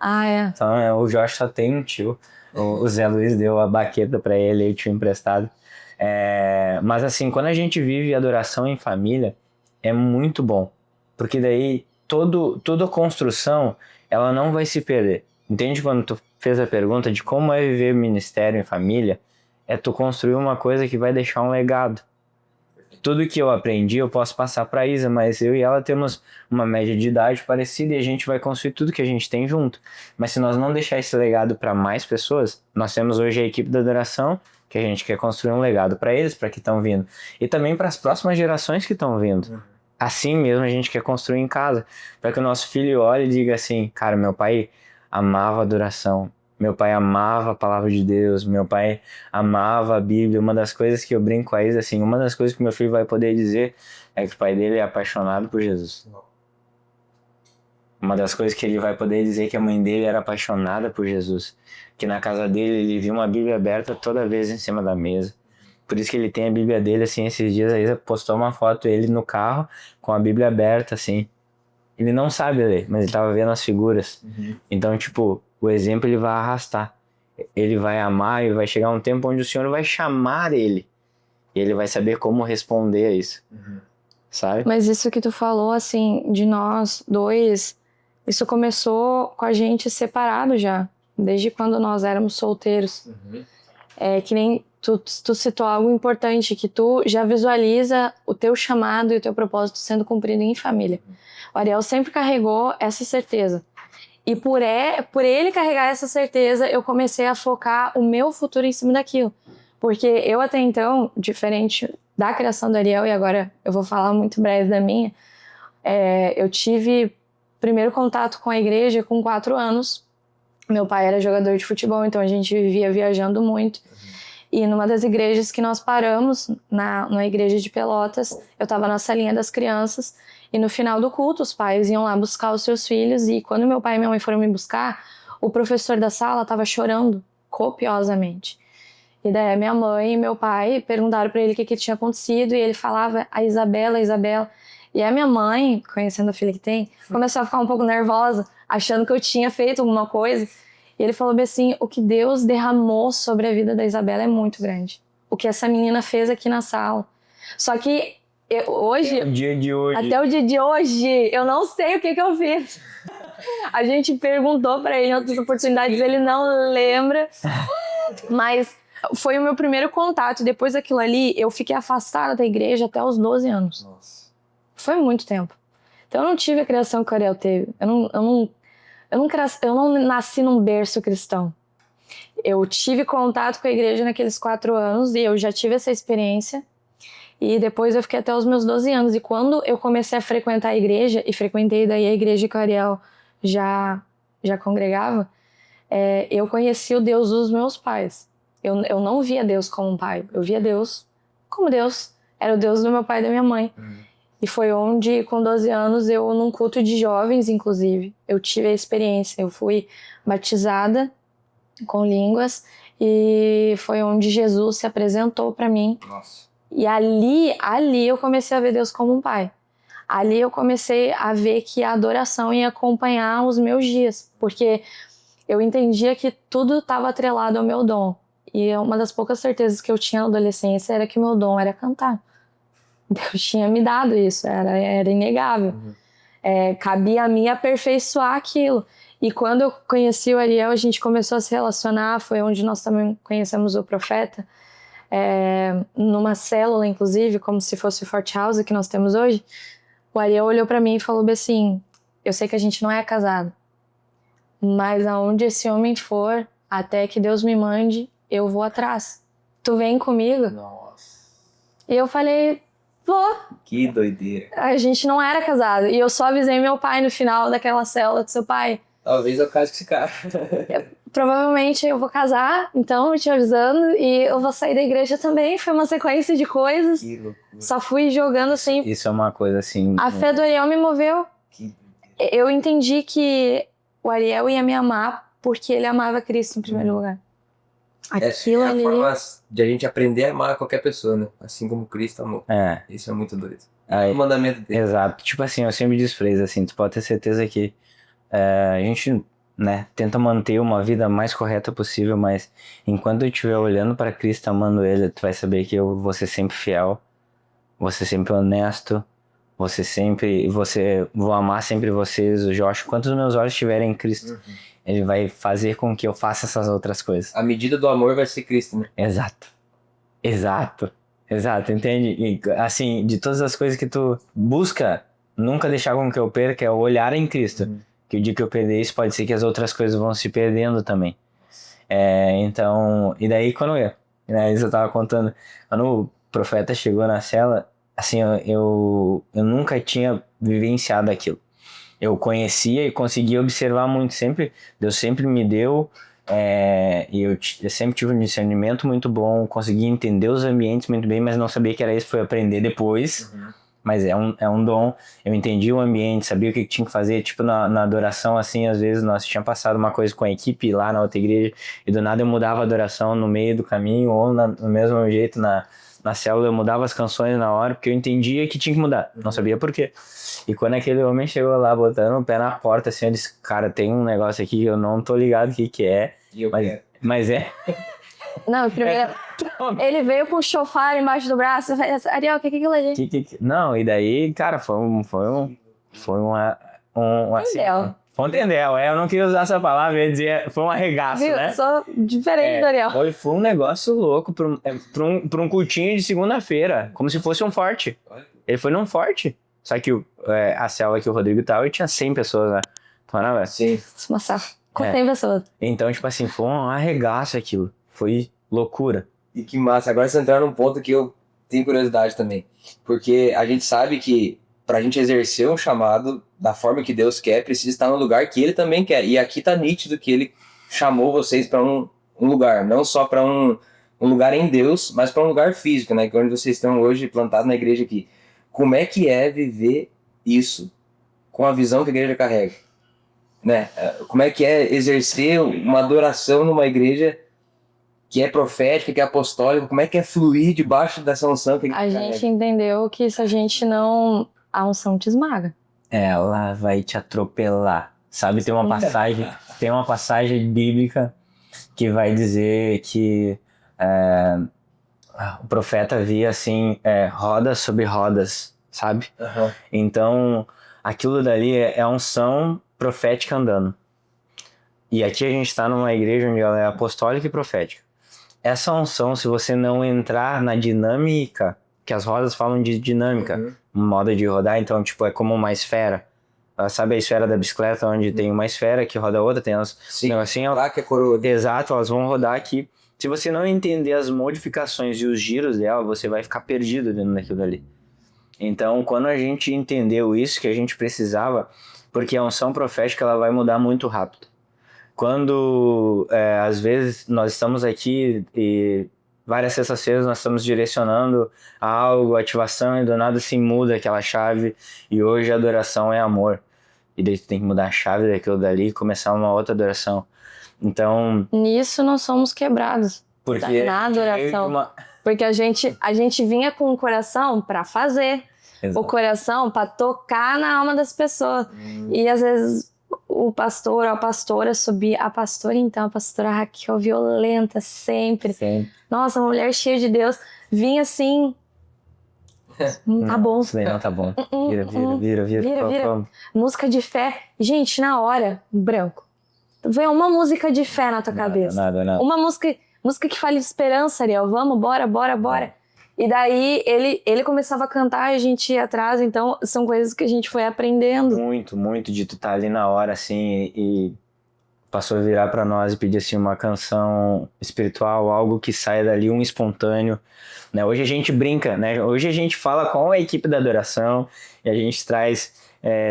Então, o Joshua só tem um tio. O Zé Luiz deu a baqueta pra ele, o tio emprestado. Mas assim, quando a gente vive adoração em família, é muito bom. Porque daí, toda a construção, ela não vai se perder. Entende quando tu fez a pergunta de como é viver ministério em família? É tu construir uma coisa que vai deixar um legado. Tudo que eu aprendi eu posso passar pra Isa, mas eu e ela temos uma média de idade parecida e a gente vai construir tudo que a gente tem junto. Mas se nós não deixar esse legado para mais pessoas, nós temos hoje a equipe da adoração, que a gente quer construir um legado para eles, para que estão vindo. E também para as próximas gerações que estão vindo. Assim mesmo a gente quer construir em casa, para que o nosso filho olhe e diga assim, cara, meu pai amava a adoração. Meu pai amava a palavra de Deus, meu pai amava a Bíblia. Uma das coisas que eu brinco com a Isa, assim, uma das coisas que meu filho vai poder dizer é que o pai dele é apaixonado por Jesus. Uma das coisas que ele vai poder dizer é que a mãe dele era apaixonada por Jesus. Que na casa dele ele viu uma Bíblia aberta toda vez em cima da mesa. Por isso que ele tem a Bíblia dele, assim, esses dias a Isa postou uma foto ele no carro com a Bíblia aberta, assim. Ele não sabe ler, mas ele tava vendo as figuras. Então, tipo, o exemplo ele vai arrastar. Ele vai amar e vai chegar um tempo onde o Senhor vai chamar ele. E ele vai saber como responder a isso. Sabe? Mas isso que tu falou, assim, de nós dois, isso começou com a gente separado já. Desde quando nós éramos solteiros. Que nem tu citou algo importante, que tu já visualiza o teu chamado e o teu propósito sendo cumprido em família. O Ariel sempre carregou essa certeza. E por ele carregar essa certeza, eu comecei a focar o meu futuro em cima daquilo. Porque eu até então, diferente da criação do Ariel, e agora eu vou falar muito breve da minha, eu tive primeiro contato com a igreja com 4 anos. Meu pai era jogador de futebol, então a gente vivia viajando muito. E numa das igrejas que nós paramos, na igreja de Pelotas, eu estava na salinha das crianças, e no final do culto os pais iam lá buscar os seus filhos, e quando meu pai e minha mãe foram me buscar, o professor da sala estava chorando copiosamente. E daí a minha mãe e meu pai perguntaram para ele o que tinha acontecido, e ele falava a Isabela. E a minha mãe, conhecendo a filha que tem, começou a ficar um pouco nervosa, achando que eu tinha feito alguma coisa. E ele falou bem assim, o que Deus derramou sobre a vida da Isabela é muito grande. O que essa menina fez aqui na sala. Só que hoje... Até o dia de hoje, eu não sei o que eu fiz. A gente perguntou pra ele em outras oportunidades, ele não lembra. Mas foi o meu primeiro contato. Depois daquilo ali, eu fiquei afastada da igreja até os 12 anos. Nossa. Foi muito tempo. Então eu não tive a criação que o Ariel teve. Eu não nasci num berço cristão. Eu tive contato com a igreja naqueles 4 anos e eu já tive essa experiência. E depois eu fiquei até os meus 12 anos. E quando eu comecei a frequentar a igreja, e frequentei daí a igreja que o Ariel já congregava, eu conheci o Deus dos meus pais. Eu não via Deus como um pai. Eu via Deus como Deus. Era o Deus do meu pai e da minha mãe. E foi onde, com 12 anos, eu, num culto de jovens, inclusive, eu tive a experiência. Eu fui batizada com línguas e foi onde Jesus se apresentou para mim. Nossa. E ali eu comecei a ver Deus como um pai. Ali eu comecei a ver que a adoração ia acompanhar os meus dias, porque eu entendia que tudo estava atrelado ao meu dom. E uma das poucas certezas que eu tinha na adolescência era que o meu dom era cantar. Deus tinha me dado isso, era inegável. Cabia a mim aperfeiçoar aquilo. E quando eu conheci o Ariel, a gente começou a se relacionar, foi onde nós também conhecemos o Profeta, numa célula, inclusive, como se fosse o Forte House que nós temos hoje. O Ariel olhou pra mim e falou assim, eu sei que a gente não é casado, mas aonde esse homem for, até que Deus me mande, eu vou atrás. Tu vem comigo? Nossa. E eu falei, vou. Que doideira. A gente não era casado. E eu só avisei meu pai no final daquela célula, do seu pai. Talvez eu case com esse cara. Provavelmente eu vou casar, então, te avisando, e eu vou sair da igreja também. Foi uma sequência de coisas. Que loucura. Só fui jogando assim. Isso é uma coisa assim... A fé do Ariel me moveu. Que Eu entendi que o Ariel ia me amar porque ele amava Cristo em primeiro lugar. Aquilo é a ali... forma de a gente aprender a amar qualquer pessoa, né? Assim como Cristo amou. Isso é muito doido. É o mandamento dele. Exato. Tipo assim, eu sempre desprezo, assim, tu pode ter certeza que a gente, né, tenta manter uma vida mais correta possível, mas enquanto eu estiver olhando para Cristo, amando Ele, tu vai saber que eu vou ser sempre fiel, vou ser sempre honesto, vou amar sempre vocês, o Josh, enquanto os meus olhos estiverem em Cristo. Ele vai fazer com que eu faça essas outras coisas. A medida do amor vai ser Cristo, né? Exato, entende? E, assim, de todas as coisas que tu busca, nunca deixar com que eu perca é o olhar em Cristo. Que o dia que eu perder isso, pode ser que as outras coisas vão se perdendo também. Então, e daí quando isso eu tava contando, quando o Profeta chegou na cela, assim, eu nunca tinha vivenciado aquilo. Eu conhecia e conseguia observar muito sempre, Deus sempre me deu, e eu sempre tive um discernimento muito bom, conseguia entender os ambientes muito bem, mas não sabia que era isso, foi aprender depois, mas é um dom. Eu entendi o ambiente, sabia o que tinha que fazer, tipo na adoração, assim, às vezes nós tínhamos passado uma coisa com a equipe lá na outra igreja, e do nada eu mudava a adoração no meio do caminho, ou no mesmo jeito na célula eu mudava as canções na hora, porque eu entendia que tinha que mudar, não sabia por quê. E quando aquele homem chegou lá, botando o pé na porta, assim, eu disse, cara, tem um negócio aqui que eu não tô ligado o que é, mas é... Não, primeiro, ele veio com o chofar embaixo do braço, eu falei, Ariel, o que é aquilo ali? Não, e daí, cara, foi uma assim, Fontendel, eu não queria usar essa palavra, eu ia dizer, foi um arregaço, Viu? né? Sou diferente do Ariel. Foi um negócio louco pra um cultinho de segunda-feira, como se fosse um forte. Ele foi num forte, só que a célula que o Rodrigo tava, tinha 100 pessoas, né? Tornava. Sim. Uma com 100 pessoas. Então, tipo assim, foi um arregaço aquilo. Foi loucura. E que massa. Agora você entrou num ponto que eu tenho curiosidade também. Porque a gente sabe que pra gente exercer um chamado da forma que Deus quer, precisa estar no lugar que Ele também quer. E aqui tá nítido que Ele chamou vocês para um lugar. Não só para um lugar em Deus, mas para um lugar físico, né? Que é onde vocês estão hoje plantados na igreja aqui. Como é que é viver isso com a visão que a igreja carrega? Né? Como é que é exercer uma adoração numa igreja que é profética, que é apostólica? Como é que é fluir debaixo dessa unção que a gente entendeu que se a gente não... A unção te esmaga. Ela vai te atropelar. Sabe, tem uma passagem bíblica que vai dizer que o profeta via assim, rodas sobre rodas, sabe? Uhum. Então, aquilo dali é a unção profética andando. E aqui a gente está numa igreja onde ela é apostólica e profética. Essa unção, se você não entrar na dinâmica, que as rodas falam de dinâmica, modo de rodar, então tipo é como uma esfera. Sabe a esfera da bicicleta, onde tem uma esfera que roda outra, tem elas negocinho, lá que é coroa. Exato, elas vão rodar aqui. Se você não entender as modificações e os giros dela, você vai ficar perdido dentro daquilo ali. Então, quando a gente entendeu isso, que a gente precisava, porque a unção profética ela vai mudar muito rápido. Quando, às vezes, nós estamos aqui e várias sextas-feiras nós estamos direcionando a algo, ativação, e do nada se muda aquela chave, e hoje a adoração é amor. E daí tu tem que mudar a chave daquilo dali e começar uma outra adoração. Então... Nisso nós somos quebrados. Porque na adoração. Porque a gente vinha com o coração para fazer. Exato. O coração para tocar na alma das pessoas. E às vezes o pastor ou a pastora subia. A pastora Raquel, violenta sempre. Sim. Nossa, uma mulher cheia de Deus. Vinha assim... Tá bom. Isso daí não tá bom. Vira. Música de fé. Gente, na hora, branco. Vem uma música de fé na tua cabeça. Nada. Uma música que fale de esperança, Ariel. Vamos, bora. E daí ele começava a cantar e a gente ia atrás. Então, são coisas que a gente foi aprendendo. Muito de tu tá ali na hora, assim, e passou a virar pra nós e pedir, assim, uma canção espiritual, algo que saia dali, um espontâneo, né? Hoje a gente brinca, né? Hoje a gente fala com a equipe da adoração e a gente traz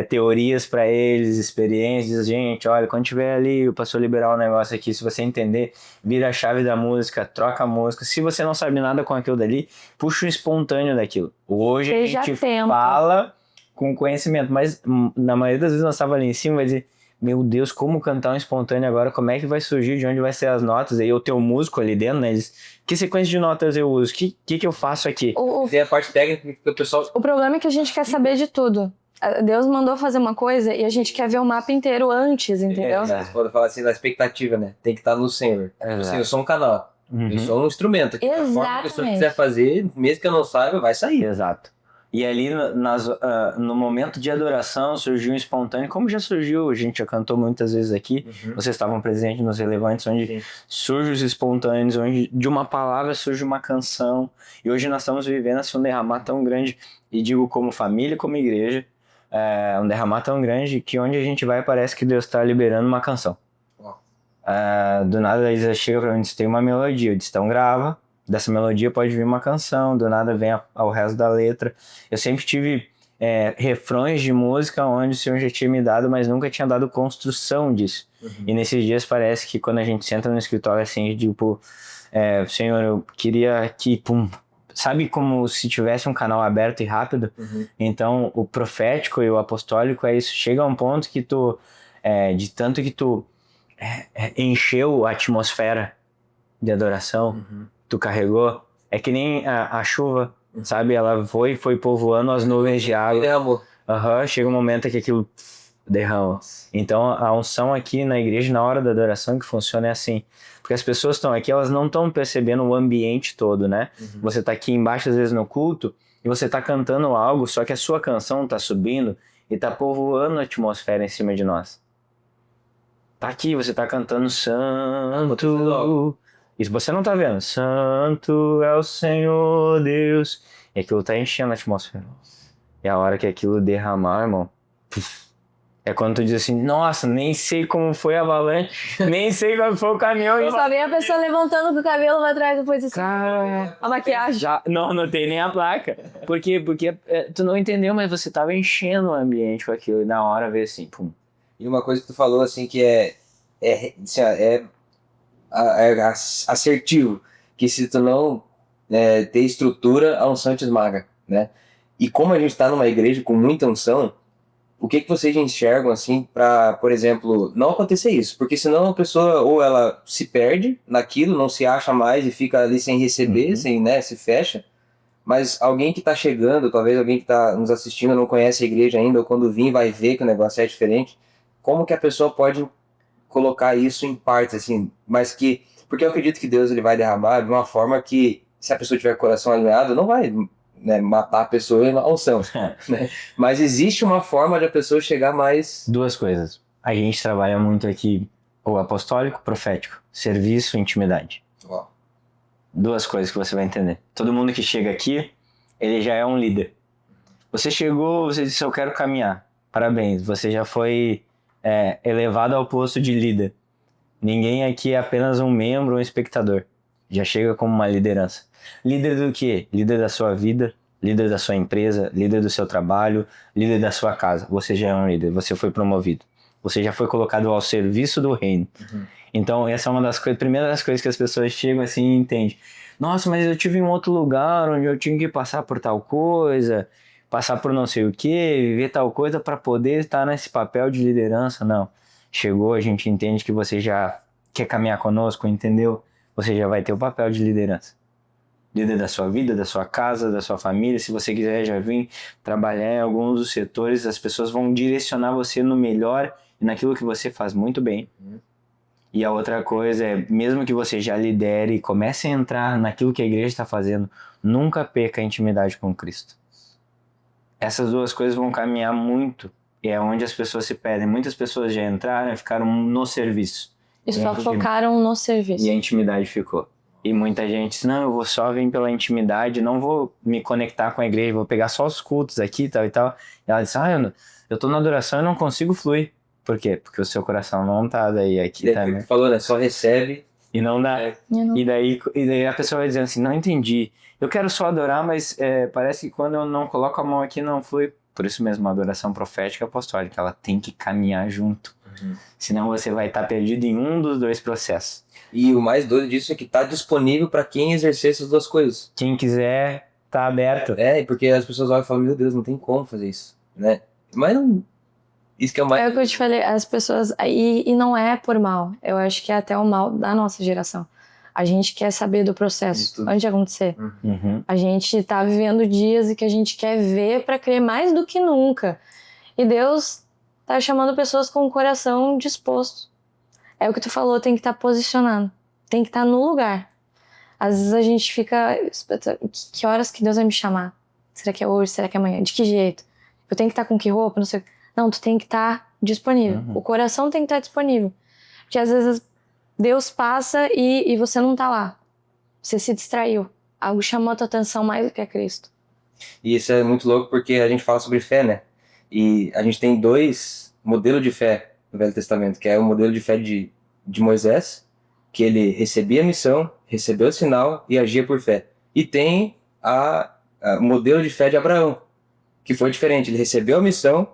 teorias pra eles, experiências. Gente, olha, quando tiver ali o pastor liberar o negócio aqui, se você entender, vira a chave da música, troca a música. Se você não sabe nada com aquilo dali, puxa o espontâneo daquilo. Hoje a gente fala com conhecimento, mas na maioria das vezes nós estávamos ali em cima, vai dizer, meu Deus, como cantar um espontâneo agora? Como é que vai surgir? De onde vai ser as notas? Aí eu tenho o músico ali dentro, né? Diz, que sequência de notas eu uso? Que eu faço aqui? Tem a parte técnica que o pessoal... O problema é que a gente quer saber de tudo. Deus mandou fazer uma coisa e a gente quer ver o mapa inteiro antes, entendeu? Você pode falar assim, na expectativa, né? Tem que estar no Senhor. Assim, eu sou um canal. Eu sou um instrumento. Aqui. Exatamente. A forma que a pessoa quiser fazer, mesmo que eu não saiba, vai sair. Exato. E ali no momento de adoração surgiu um espontâneo, como já surgiu, a gente já cantou muitas vezes aqui, vocês estavam presentes nos Relevantes, onde surgem os espontâneos, onde de uma palavra surge uma canção, e hoje nós estamos vivendo assim, um derramar tão grande, e digo como família, como igreja, um derramar tão grande que onde a gente vai parece que Deus está liberando uma canção. Do nada eles chegam pra mim e dizem, tem uma melodia, eu disse, então grava. Dessa melodia pode vir uma canção, do nada vem ao resto da letra. Eu sempre tive refrões de música onde o Senhor já tinha me dado, mas nunca tinha dado construção disso. E nesses dias parece que quando a gente senta no escritório assim, tipo, Senhor, eu queria que, sabe como se tivesse um canal aberto e rápido? Então o profético e o apostólico é isso, chega a um ponto que tu, de tanto que tu encheu a atmosfera de adoração, tu carregou, é que nem a chuva, sabe? Ela foi povoando as nuvens de água. Chega um momento que aquilo derrama. Então a unção aqui na igreja, na hora da adoração, que funciona é assim. Porque as pessoas estão aqui, elas não estão percebendo o ambiente todo, né? Você tá aqui embaixo, às vezes, no culto, e você tá cantando algo, só que a sua canção tá subindo e tá povoando a atmosfera em cima de nós. Tá aqui, você tá cantando Santo... Isso você não tá vendo. Santo é o Senhor Deus. E aquilo tá enchendo a atmosfera. E a hora que aquilo derramar, irmão, É quando tu diz assim, nossa, nem sei como foi a avalanche, nem sei como foi o caminhão. Só vem a pessoa levantando com o cabelo lá atrás, depois assim, Cara, a maquiagem. já, não tem nem a placa. Por quê? Porque tu não entendeu, mas você tava enchendo o ambiente com aquilo. E na hora veio assim, pum. E uma coisa que tu falou, assim, que assim, assertivo, que se tu não ter estrutura, a unção te esmaga, né? E como a gente tá numa igreja com muita unção, o que vocês enxergam, assim, para, por exemplo, não acontecer isso? Porque senão a pessoa, ou ela se perde naquilo, não se acha mais e fica ali sem receber, sem, né, se fecha. Mas alguém que tá chegando, talvez alguém que tá nos assistindo não conhece a igreja ainda, ou quando vir vai ver que o negócio é diferente. Como que a pessoa pode colocar isso em partes, assim, mas que... Porque eu acredito que Deus ele vai derramar de uma forma que, se a pessoa tiver coração alinhado, não vai, né, matar a pessoa na unção, né? Mas existe uma forma de a pessoa chegar mais... Duas coisas. A gente trabalha muito aqui o apostólico, profético, serviço, intimidade. Uau. Duas coisas que você vai entender. Todo mundo que chega aqui, ele já é um líder. Você chegou, você disse, eu quero caminhar. Parabéns, você já foi elevado ao posto de líder. Ninguém aqui é apenas um membro ou um espectador. Já chega como uma liderança. Líder do quê? Líder da sua vida, líder da sua empresa, líder do seu trabalho, líder da sua casa. Você já é um líder, você foi promovido. Você já foi colocado ao serviço do reino. Então, essa é uma das primeiras das coisas que as pessoas chegam assim e entendem. Nossa, mas eu tive em um outro lugar onde eu tinha que passar por tal coisa, passar por não sei o que, viver tal coisa para poder estar nesse papel de liderança. Não. Chegou, a gente entende que você já quer caminhar conosco, entendeu? Você já vai ter o papel de liderança. Líder da sua vida, da sua casa, da sua família. Se você quiser já vir trabalhar em alguns dos setores, as pessoas vão direcionar você no melhor e naquilo que você faz muito bem. E a outra coisa é, mesmo que você já lidere e comece a entrar naquilo que a igreja está fazendo, nunca perca a intimidade com Cristo. Essas duas coisas vão caminhar muito e é onde as pessoas se perdem. Muitas pessoas já entraram e ficaram no serviço. E só focaram no serviço. E a intimidade ficou. E muita gente diz, não, eu vou só vir pela intimidade, não vou me conectar com a igreja, vou pegar só os cultos aqui e tal e tal. E ela diz, eu tô na adoração e não consigo fluir. Por quê? Porque o seu coração não tá daí aqui também. Tá, falou, né? Só recebe. E não dá. E daí a pessoa vai dizendo assim, não entendi. Eu quero só adorar, mas parece que quando eu não coloco a mão aqui não flui. Por isso mesmo, a adoração profética e apostólica, ela tem que caminhar junto. Senão você vai estar perdido em um dos dois processos. E o mais doido disso é que tá disponível para quem exercer essas duas coisas. Quem quiser, tá aberto. Porque as pessoas olham e falam, meu Deus, não tem como fazer isso, né? Mas não... Isso que é o mais... É o que eu te falei, as pessoas... E não é por mal. Eu acho que é até o mal da nossa geração. A gente quer saber do processo antes de acontecer. A gente tá vivendo dias e que a gente quer ver para crer mais do que nunca. E Deus tá chamando pessoas com o coração disposto. É o que tu falou, tem que estar posicionado. Tem que estar no lugar. Às vezes a gente fica... Que horas que Deus vai me chamar? Será que é hoje? Será que é amanhã? De que jeito? Eu tenho que estar com que roupa? Não sei. Não, tu tem que estar disponível. O coração tem que estar disponível. Porque às vezes Deus passa e você não tá lá. Você se distraiu. Algo chamou a tua atenção mais do que a Cristo. E isso é muito louco porque a gente fala sobre fé, né? E a gente tem dois modelos de fé no Velho Testamento, que é o modelo de fé de Moisés, que ele recebia a missão, recebeu o sinal e agia por fé. E tem o modelo de fé de Abraão, que foi diferente. Ele recebeu a missão,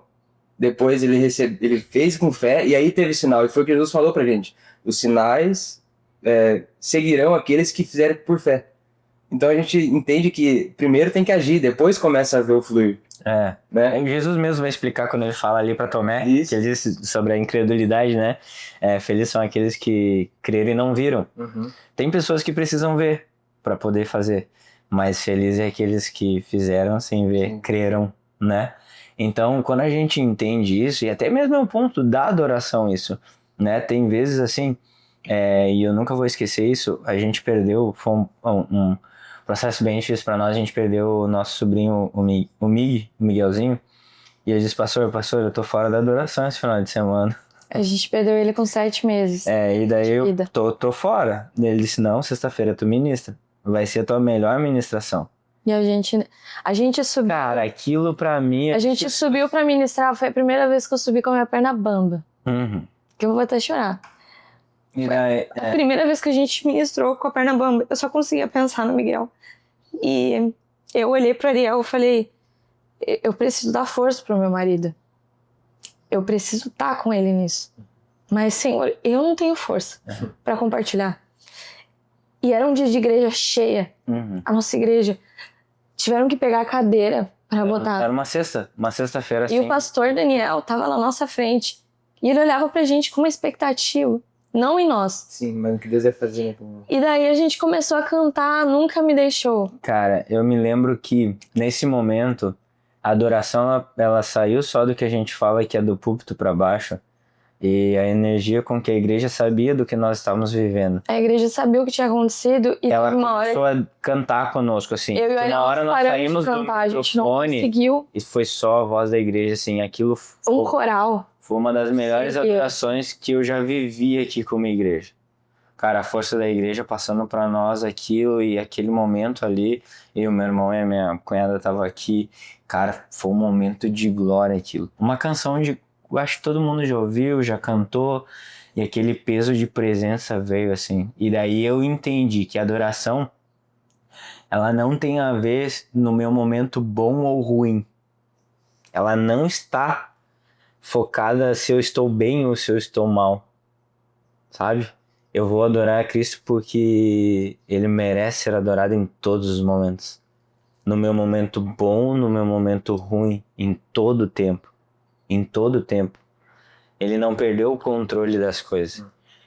depois ele fez com fé e aí teve sinal. E foi o que Jesus falou pra gente. Os sinais seguirão aqueles que fizerem por fé. Então a gente entende que primeiro tem que agir, depois começa a ver o fluir. Né? Jesus mesmo vai explicar quando ele fala ali para Tomé, que ele disse sobre a incredulidade, né? Felizes são aqueles que creram e não viram. Tem pessoas que precisam ver para poder fazer, mas felizes é aqueles que fizeram sem ver, creram, né? Então, quando a gente entende isso, e até mesmo é um ponto da adoração isso, né? Tem vezes assim, e eu nunca vou esquecer isso, a gente perdeu, foi um processo bem difícil para nós, a gente perdeu o nosso sobrinho, o Miguelzinho, e ele disse, pastor, eu tô fora da adoração esse final de semana. A gente perdeu ele com 7 meses. E daí eu tô fora. Ele disse, não, sexta-feira tu ministra, vai ser a tua melhor ministração. E a gente subiu. Cara, aquilo pra mim... A gente subiu pra ministrar, foi a primeira vez que eu subi com a minha perna bamba. Uhum. Que eu vou até chorar. É. A primeira vez que a gente ministrou com a perna bamba, eu só conseguia pensar no Miguel. E eu olhei pro Ariel e falei, eu preciso dar força pro meu marido. Eu preciso estar com ele nisso. Mas, Senhor, eu não tenho força pra compartilhar. E era um dia de igreja cheia. Uhum. A nossa igreja. Tiveram que pegar a cadeira pra botar. Era uma sexta-feira assim. E o pastor Daniel tava na nossa frente. E ele olhava pra gente com uma expectativa. Não em nós. Sim, mas o que Deus ia fazer, né? E daí a gente começou a cantar Nunca Me Deixou. Cara, eu me lembro que nesse momento a adoração ela saiu só do que a gente fala, que é do púlpito pra baixo, e a energia com que a igreja sabia do que nós estávamos vivendo. A igreja sabia o que tinha acontecido e Ela uma hora começou a cantar conosco, assim. eu e o Na Ariel hora nós paramos saímos de do cantar, a gente não microfone conseguiu e foi só a voz da igreja, assim. Aquilo um coral. foi uma das melhores Sim. adorações que eu já vivi aqui como igreja. Cara, a força da igreja passando pra nós aquilo e aquele momento ali. E o meu irmão e a minha cunhada estavam aqui. Cara, foi um momento de glória aquilo. Uma canção de... Eu acho que todo mundo já ouviu, já cantou. E aquele peso de presença veio assim. E daí eu entendi que a adoração, ela não tem a ver no meu momento bom ou ruim. Ela não está focada se eu estou bem ou se eu estou mal. Sabe? Eu vou adorar a Cristo porque Ele merece ser adorado em todos os momentos. No meu momento bom, no meu momento ruim, em todo o tempo. Em todo o tempo. Ele não perdeu o controle das coisas.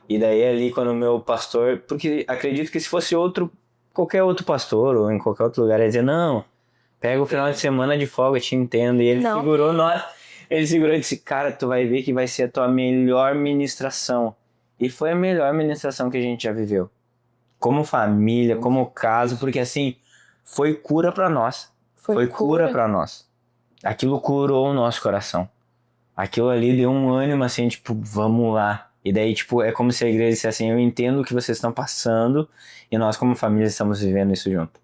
E daí ali quando o meu pastor... Porque acredito que se fosse qualquer outro pastor ou em qualquer outro lugar, ele ia dizer, não, pega o final de semana de folga, te entendo. E ele Não. segurou nós. Ele segurou e disse, cara, tu vai ver que vai ser a tua melhor ministração. E foi a melhor ministração que a gente já viveu. Como família, como caso, porque assim, foi cura pra nós. Foi cura pra nós. Aquilo curou o nosso coração. Aquilo ali deu um ânimo assim, tipo, vamos lá. E daí, tipo, é como se a igreja dissesse assim, eu entendo o que vocês estão passando e nós como família estamos vivendo isso junto.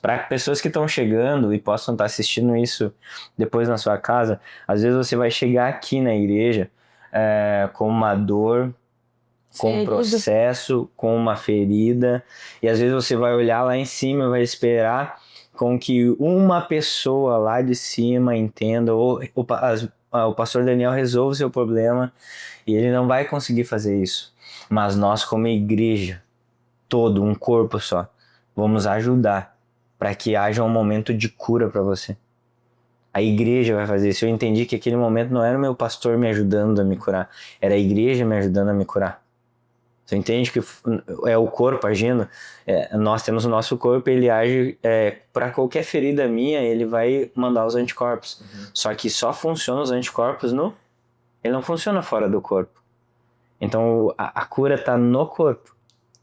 Para pessoas que estão chegando e possam estar assistindo isso depois na sua casa, às vezes você vai chegar aqui na igreja com uma dor, com um processo, com uma ferida, e às vezes você vai olhar lá em cima e vai esperar com que uma pessoa lá de cima entenda, ou o pastor Daniel resolva o seu problema, e ele não vai conseguir fazer isso. Mas nós como igreja, todo, um corpo só, vamos ajudar para que haja um momento de cura para você. A igreja vai fazer isso. Eu entendi que aquele momento não era o meu pastor me ajudando a me curar, era a igreja me ajudando a me curar. Você entende que é o corpo agindo? Nós temos o nosso corpo, ele age para qualquer ferida minha, ele vai mandar os anticorpos. Uhum. Só que só funciona os anticorpos ele não funciona fora do corpo. Então a cura está no corpo.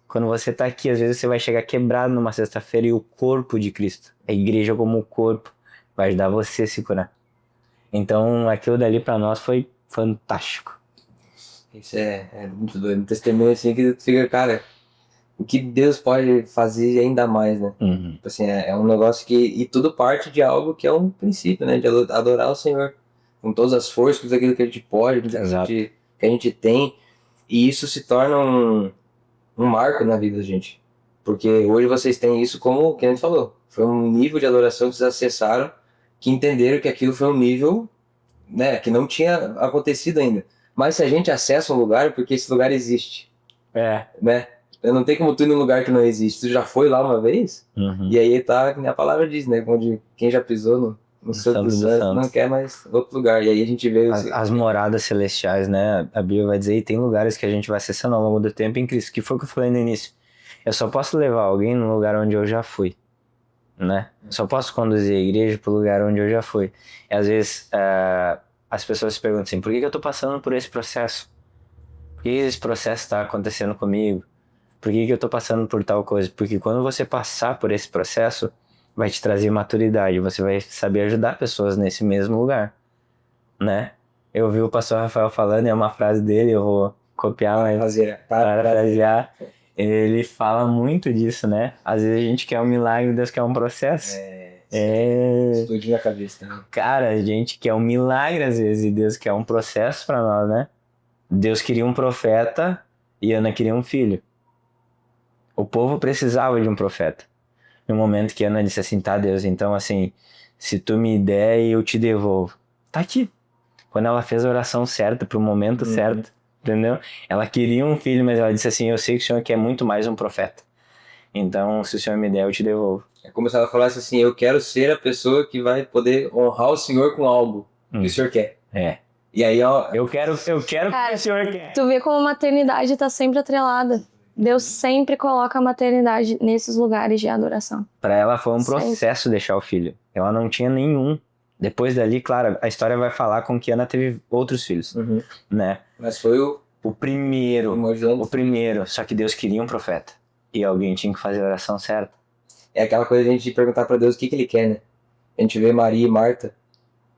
Quando você está aqui, às vezes você vai chegar quebrado numa sexta-feira e o corpo de Cristo, a igreja como o corpo, vai ajudar você a se curar. Então aquilo dali para nós foi fantástico. Isso é muito doido. Um testemunho assim que fica, cara, o que Deus pode fazer ainda mais, né? Uhum. Tipo assim, é um negócio que... E tudo parte de algo que é um princípio, né? De adorar o Senhor com todas as forças, com tudo aquilo que a gente pode, que a gente tem. E isso se torna um marco na vida da gente. Porque hoje vocês têm isso como, que a gente falou, foi um nível de adoração que vocês acessaram, que entenderam que aquilo foi um nível, né, que não tinha acontecido ainda. Mas se a gente acessa um lugar, é porque esse lugar existe. Né? Eu não tenho como tu ir num lugar que não existe. Tu já foi lá uma vez? Uhum. E aí tá, a palavra diz, né? Onde quem já pisou no Santo dos Santos não quer mais outro lugar. E aí a gente vê... As moradas celestiais, né? A Bíblia vai dizer, e tem lugares que a gente vai acessando ao longo do tempo em Cristo. Que foi o que eu falei no início. Eu só posso levar alguém no lugar onde eu já fui. Né? Só posso conduzir a igreja pro lugar onde eu já fui. E às vezes... as pessoas se perguntam assim, por que eu tô passando por esse processo? Por que esse processo está acontecendo comigo? Por que eu tô passando por tal coisa? Porque quando você passar por esse processo, vai te trazer maturidade, você vai saber ajudar pessoas nesse mesmo lugar, né? Eu ouvi o pastor Rafael falando, é uma frase dele, eu vou copiar, mas parafrasear. ele fala muito disso, né? Às vezes a gente quer um milagre, Deus quer um processo. Explodiu a cabeça também. Cara, a gente quer um milagre às vezes e Deus quer um processo pra nós, né? Deus queria um profeta e Ana queria um filho. O povo precisava de um profeta. No momento que Ana disse assim, tá, Deus, então assim, se tu me der, eu te devolvo. Tá aqui. Quando ela fez a oração certa, pro momento certo, entendeu? Ela queria um filho, mas ela disse assim, eu sei que o Senhor quer muito mais um profeta. Então, se o Senhor me der, eu te devolvo. É como se ela falasse assim, eu quero ser a pessoa que vai poder honrar o Senhor com algo que o Senhor quer. E aí, ó... Eu quero que o Senhor quer. Tu vê como a maternidade tá sempre atrelada. Deus sempre coloca a maternidade nesses lugares de adoração. Pra ela foi um processo deixar o filho. Ela não tinha nenhum. Depois dali, claro, a história vai falar com que Ana teve outros filhos, né? Mas foi o primeiro. O primeiro. Só que Deus queria um profeta. E alguém tinha que fazer a oração certa. É aquela coisa de a gente perguntar pra Deus o que ele quer, né? A gente vê Maria e Marta,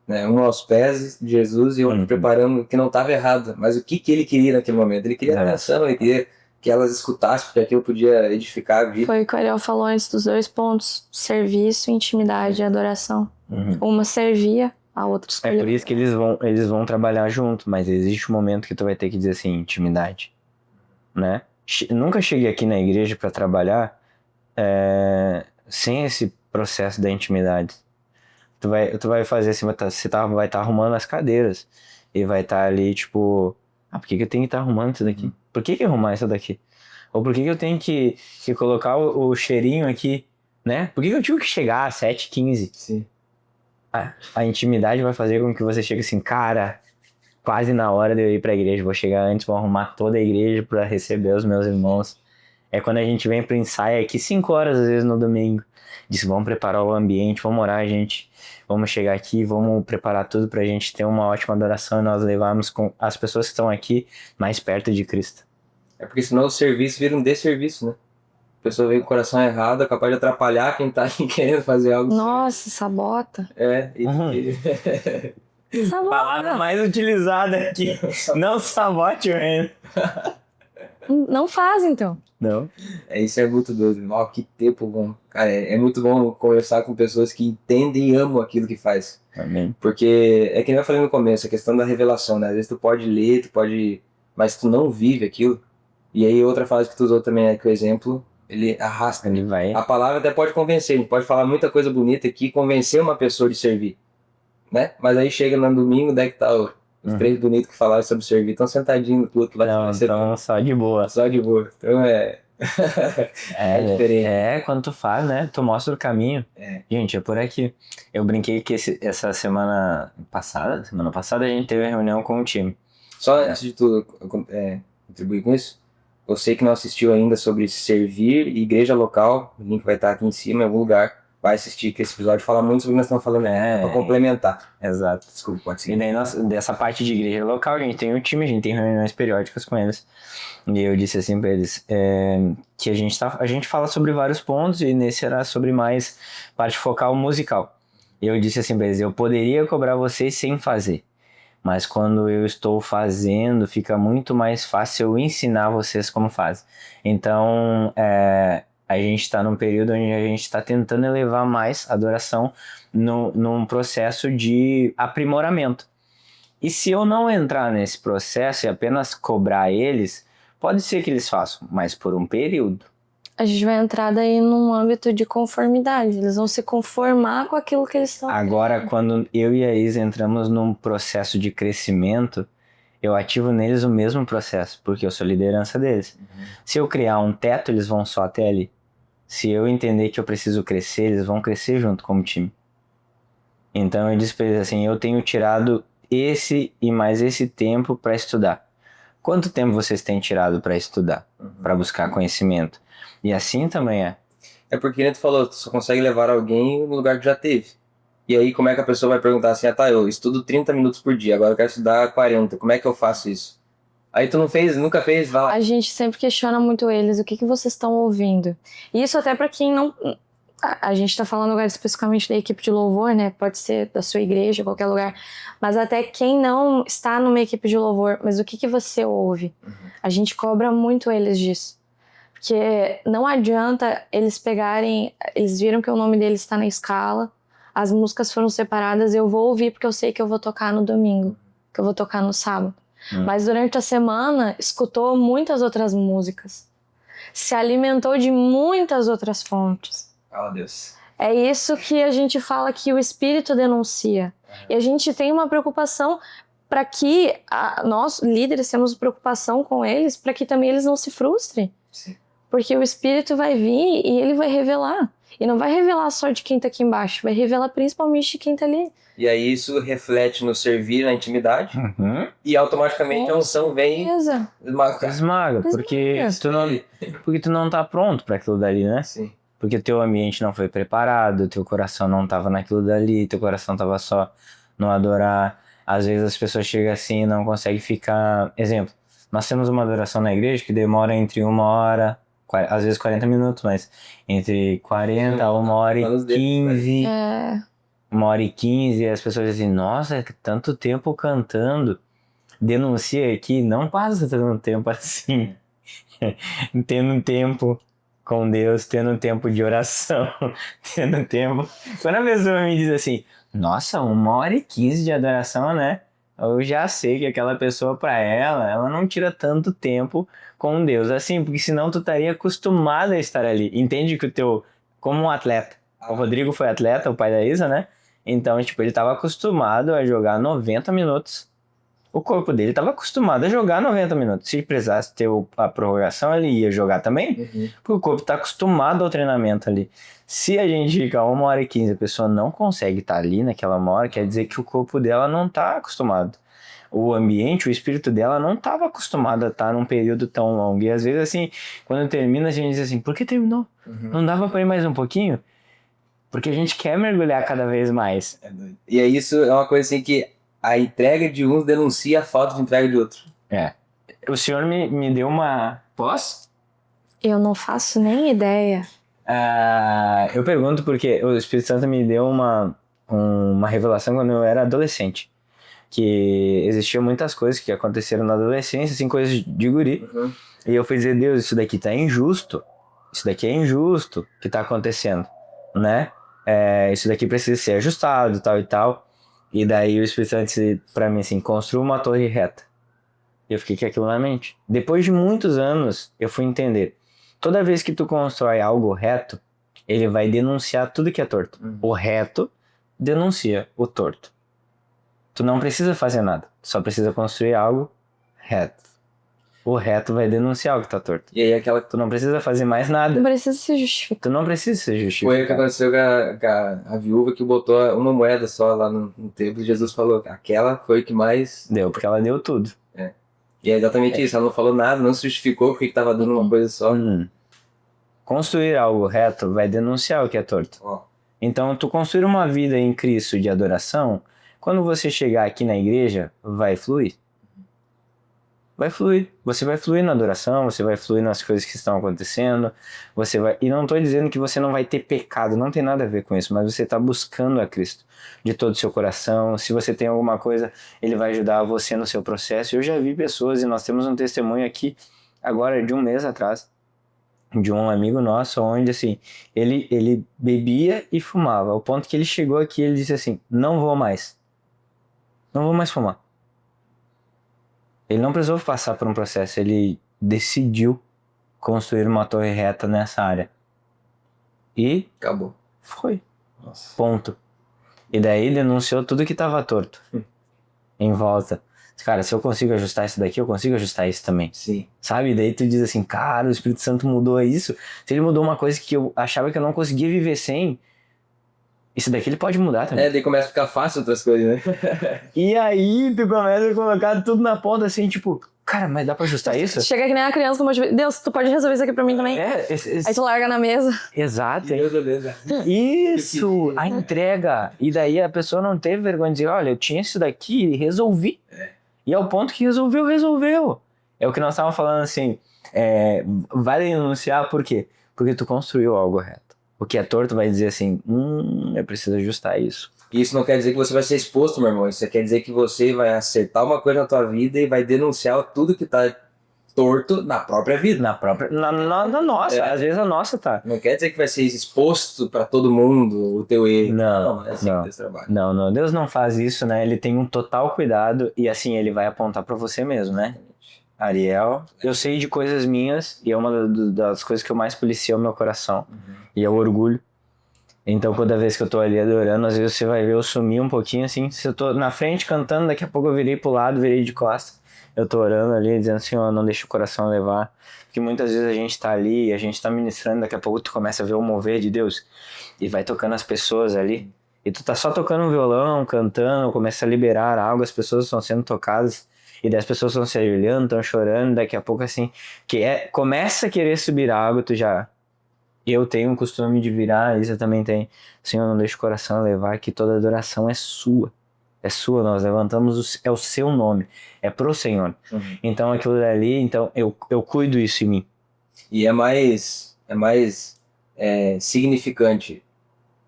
né? Um aos pés de Jesus e outro preparando, que não estava errado. Mas o que ele queria naquele momento? Ele queria atenção, ele queria que elas escutassem, porque aquilo podia edificar a vida. Foi o que o Ariel falou antes dos 2 pontos. Serviço, intimidade e adoração. Uma servia, a outra escolheu. É por isso que eles vão trabalhar junto, mas existe um momento que tu vai ter que dizer assim, intimidade, né? Nunca cheguei aqui na igreja para trabalhar sem esse processo da intimidade. Tu vai fazer assim, vai estar arrumando as cadeiras e vai estar ali tipo, por que eu tenho que estar arrumando isso daqui? Por que arrumar isso daqui? Ou por que eu tenho que colocar o cheirinho aqui, né? Por que eu tive que chegar às 7h15? Sim. A intimidade vai fazer com que você chegue assim, cara, quase na hora de eu ir pra igreja, vou chegar antes, vou arrumar toda a igreja para receber os meus irmãos. É quando a gente vem pro ensaio aqui 5 horas às vezes no domingo, diz, vamos preparar o ambiente, vamos orar, gente, vamos chegar aqui, vamos preparar tudo pra gente ter uma ótima adoração e nós levarmos as pessoas que estão aqui mais perto de Cristo. É porque senão o serviço vira um desserviço, né? A pessoa vem com o coração errado, é capaz de atrapalhar quem tá querendo fazer algo. Nossa, sabota. Sabota. Palavra mais utilizada aqui. Não sabote o reino. Não faz, então. Não. Isso é muito doido. Que tempo bom. Cara, é muito bom conversar com pessoas que entendem e amam aquilo que faz. Amém. Porque é que nem eu falei no começo, a questão da revelação, né? Às vezes tu pode ler, mas tu não vive aquilo. E aí outra frase que tu usou também é que o exemplo, ele arrasta. Ele vai. A palavra até pode convencer, a gente pode falar muita coisa bonita aqui, convencer uma pessoa de servir, né? Mas aí chega no domingo, daí que tá os 3 bonitos que falaram sobre servir, estão sentadinhos no culto lá. Não, então só de boa. Só de boa. Então é diferente. Quando tu faz, né? Tu mostra o caminho. Gente, é por aqui. Eu brinquei que essa semana passada a gente teve uma reunião com o time. Só antes de tu contribuir com isso, você que não assistiu ainda sobre servir e igreja local, o link vai estar aqui em cima em algum lugar, vai assistir, que esse episódio fala muito sobre o que nós estamos falando, para complementar. Exato. Desculpa, pode seguir. E daí dessa parte de igreja local, a gente tem um time, a gente tem reuniões periódicas com eles. E eu disse assim pra eles, que a gente fala sobre vários pontos e nesse era sobre mais parte focal musical. E eu disse assim pra eles, eu poderia cobrar vocês sem fazer, mas quando eu estou fazendo, fica muito mais fácil eu ensinar vocês como faz. Então, a gente está num período onde a gente está tentando elevar mais a adoração num processo de aprimoramento. E se eu não entrar nesse processo e apenas cobrar eles, pode ser que eles façam, mas por um período. A gente vai entrar daí num âmbito de conformidade. Eles vão se conformar com aquilo que eles estão. Agora, quando eu e a Isa entramos num processo de crescimento, eu ativo neles o mesmo processo, porque eu sou liderança deles. Se eu criar um teto, eles vão só até ali. Se eu entender que eu preciso crescer, eles vão crescer junto como time. Então eu disse pra eles assim, eu tenho tirado esse e mais esse tempo para estudar. Quanto tempo vocês têm tirado para estudar, para buscar conhecimento? E assim também é. É porque, né, tu falou, tu só consegue levar alguém no lugar que já teve. E aí, como é que a pessoa vai perguntar assim, eu estudo 30 minutos por dia, agora eu quero estudar 40, como é que eu faço isso? Aí tu nunca fez, vai lá. A gente sempre questiona muito eles, o que vocês estão ouvindo. Isso até pra quem não... A gente tá falando agora especificamente da equipe de louvor, né? Pode ser da sua igreja, qualquer lugar. Mas até quem não está numa equipe de louvor, mas o que você ouve? A gente cobra muito eles disso. Porque não adianta eles pegarem... Eles viram que o nome deles está na escala, as músicas foram separadas, eu vou ouvir porque eu sei que eu vou tocar no domingo, que eu vou tocar no sábado. Mas durante a semana, escutou muitas outras músicas. Se alimentou de muitas outras fontes. Oh, Deus. É isso que a gente fala que o Espírito denuncia. E a gente tem uma preocupação para que nós, líderes, temos preocupação com eles, para que também eles não se frustrem. Sim. Porque o Espírito vai vir e ele vai revelar. E não vai revelar só de quem tá aqui embaixo, vai revelar principalmente de quem tá ali. E aí isso reflete no servir, na intimidade, e automaticamente a unção vem esmaga, porque tu não tá pronto para aquilo dali, né? Sim. Porque teu ambiente não foi preparado, teu coração não tava naquilo dali, teu coração tava só no adorar. Às vezes as pessoas chegam assim e não conseguem ficar... Exemplo, nós temos uma adoração na igreja que demora entre 1 hora, às vezes 40 minutos, mas entre 40 a 1h15... 1h15, as pessoas dizem, nossa, tanto tempo cantando. Denuncia aqui, não passa tanto tempo assim. Tendo tempo com Deus, tendo tempo de oração, tendo tempo... Quando a pessoa me diz assim, nossa, 1h15 de adoração, né? Eu já sei que aquela pessoa, pra ela não tira tanto tempo com Deus. Assim, porque senão tu estaria acostumado a estar ali. Entende que como um atleta. O Rodrigo foi atleta, o pai da Isa, né? Então, tipo, ele estava acostumado a jogar 90 minutos. O corpo dele estava acostumado a jogar 90 minutos. Se precisasse ter a prorrogação, ele ia jogar também. Porque o corpo está acostumado ao treinamento ali. Se a gente fica 1h15, a pessoa não consegue estar ali naquela 1 hora, quer dizer que o corpo dela não está acostumado. O ambiente, o espírito dela não estava acostumado a estar num período tão longo. E às vezes, assim, quando termina, a gente diz assim, por que terminou? Não dava para ir mais um pouquinho? Porque a gente quer mergulhar cada vez mais. E é isso, é uma coisa assim que a entrega de uns denuncia a falta de entrega de outro. O senhor me deu uma... Posso? Eu não faço nem ideia. Eu pergunto porque o Espírito Santo me deu uma revelação quando eu era adolescente. Que existiam muitas coisas que aconteceram na adolescência, assim, coisas de guri. E eu fui dizer, Deus, isso daqui tá injusto. Isso daqui é injusto que tá acontecendo, né? Isso daqui precisa ser ajustado, tal e tal. E daí o Espírito Santo disse pra mim assim, construa uma torre reta. E eu fiquei com aquilo na mente. Depois de muitos anos, eu fui entender. Toda vez que tu constrói algo reto, ele vai denunciar tudo que é torto. O reto denuncia o torto. Tu não precisa fazer nada. Tu só precisa construir algo reto. O reto vai denunciar o que tá torto. E aí Tu não precisa fazer mais nada. Não precisa se justificar. Tu não precisa se justificar. Foi o que aconteceu com a viúva que botou uma moeda só lá no templo. Jesus falou, aquela foi o que mais... Deu, porque ela deu tudo. E é exatamente isso, ela não falou nada, não se justificou porque estava dando uma coisa só. Construir algo reto vai denunciar o que é torto. Então, tu construir uma vida em Cristo de adoração, quando você chegar aqui na igreja, vai fluir. Vai fluir. Você vai fluir na adoração, você vai fluir nas coisas que estão acontecendo, você vai... E não estou dizendo que você não vai ter pecado, não tem nada a ver com isso, mas você está buscando a Cristo de todo o seu coração. Se você tem alguma coisa, Ele vai ajudar você no seu processo. Eu já vi pessoas, e nós temos um testemunho aqui, agora de um mês atrás, de um amigo nosso, onde assim, ele bebia e fumava, ao ponto que ele chegou aqui e ele disse assim, não vou mais fumar. Ele não precisou passar por um processo, ele decidiu construir uma torre reta nessa área. E acabou. Foi. Nossa. Ponto. E daí denunciou tudo que estava torto em volta. Cara, se eu consigo ajustar isso daqui, eu consigo ajustar isso também. Sim. Sabe? E daí tu diz assim, cara, o Espírito Santo mudou isso. Se ele mudou uma coisa que eu achava que eu não conseguia viver sem, isso daqui ele pode mudar também. Daí começa a ficar fácil outras coisas, né? E aí tu começa a colocar tudo na ponta assim, tipo, cara, mas dá pra ajustar isso? Chega que nem a criança com motivação. Deus, tu pode resolver isso aqui pra mim também? Aí tu larga na mesa. Exato. Beleza. Isso, a entrega. E daí a pessoa não teve vergonha de dizer, olha, eu tinha isso daqui e resolvi. E ao ponto que resolveu. É o que nós estávamos falando assim, vai denunciar por quê? Porque tu construiu algo reto. O que é torto vai dizer assim, eu preciso ajustar isso. Isso não quer dizer que você vai ser exposto, meu irmão. Isso quer dizer que você vai acertar uma coisa na tua vida e vai denunciar tudo que tá torto na própria vida. Na nossa, às vezes a nossa tá. Não quer dizer que vai ser exposto para todo mundo o teu erro. Não, é assim que Deus trabalha. Não, Deus não faz isso, né? Ele tem um total cuidado e assim, ele vai apontar pra você mesmo, né? Ariel, eu sei de coisas minhas e é uma das coisas que eu mais policio o meu coração. E é o orgulho. Então, toda vez que eu tô ali adorando, às vezes você vai ver eu sumir um pouquinho, assim. Se eu tô na frente cantando, daqui a pouco eu virei pro lado, virei de costas. Eu tô orando ali, dizendo assim, ó, não deixa o coração levar. Porque muitas vezes a gente tá ali, a gente tá ministrando, daqui a pouco tu começa a ver o mover de Deus. E vai tocando as pessoas ali. E tu tá só tocando um violão, cantando, começa a liberar algo, as pessoas estão sendo tocadas. E daí as pessoas estão se ajoelhando, estão chorando, daqui a pouco assim, começa a querer subir algo, tu já... Eu tenho o costume de virar, Isa também tem. Senhor, não deixe o coração levar, que toda adoração é sua. É sua, nós levantamos, é o seu nome. É pro Senhor. Então aquilo dali, então eu cuido isso em mim. E é mais significante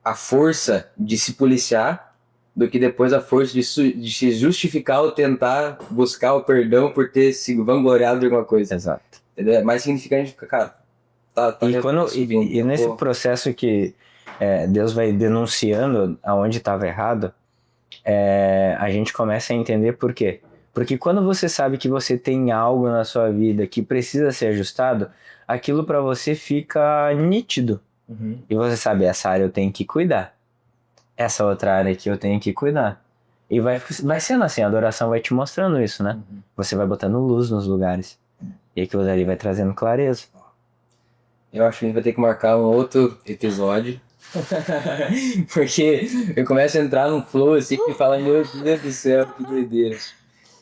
a força de se policiar do que depois a força de se justificar ou tentar buscar o perdão por ter se vangloriado de alguma coisa. Exato. Entendeu? É mais significante, cara. E nesse processo que Deus vai denunciando aonde estava errado, a gente começa a entender por quê. Porque quando você sabe que você tem algo na sua vida que precisa ser ajustado, aquilo para você fica nítido. E você sabe, essa área eu tenho que cuidar. Essa outra área aqui eu tenho que cuidar. E vai sendo assim, a adoração vai te mostrando isso, né? Você vai botando luz nos lugares. E aquilo dali vai trazendo clareza. Eu acho que a gente vai ter que marcar um outro episódio. Porque eu começo a entrar num flow assim que fala, meu Deus do céu, que doideira.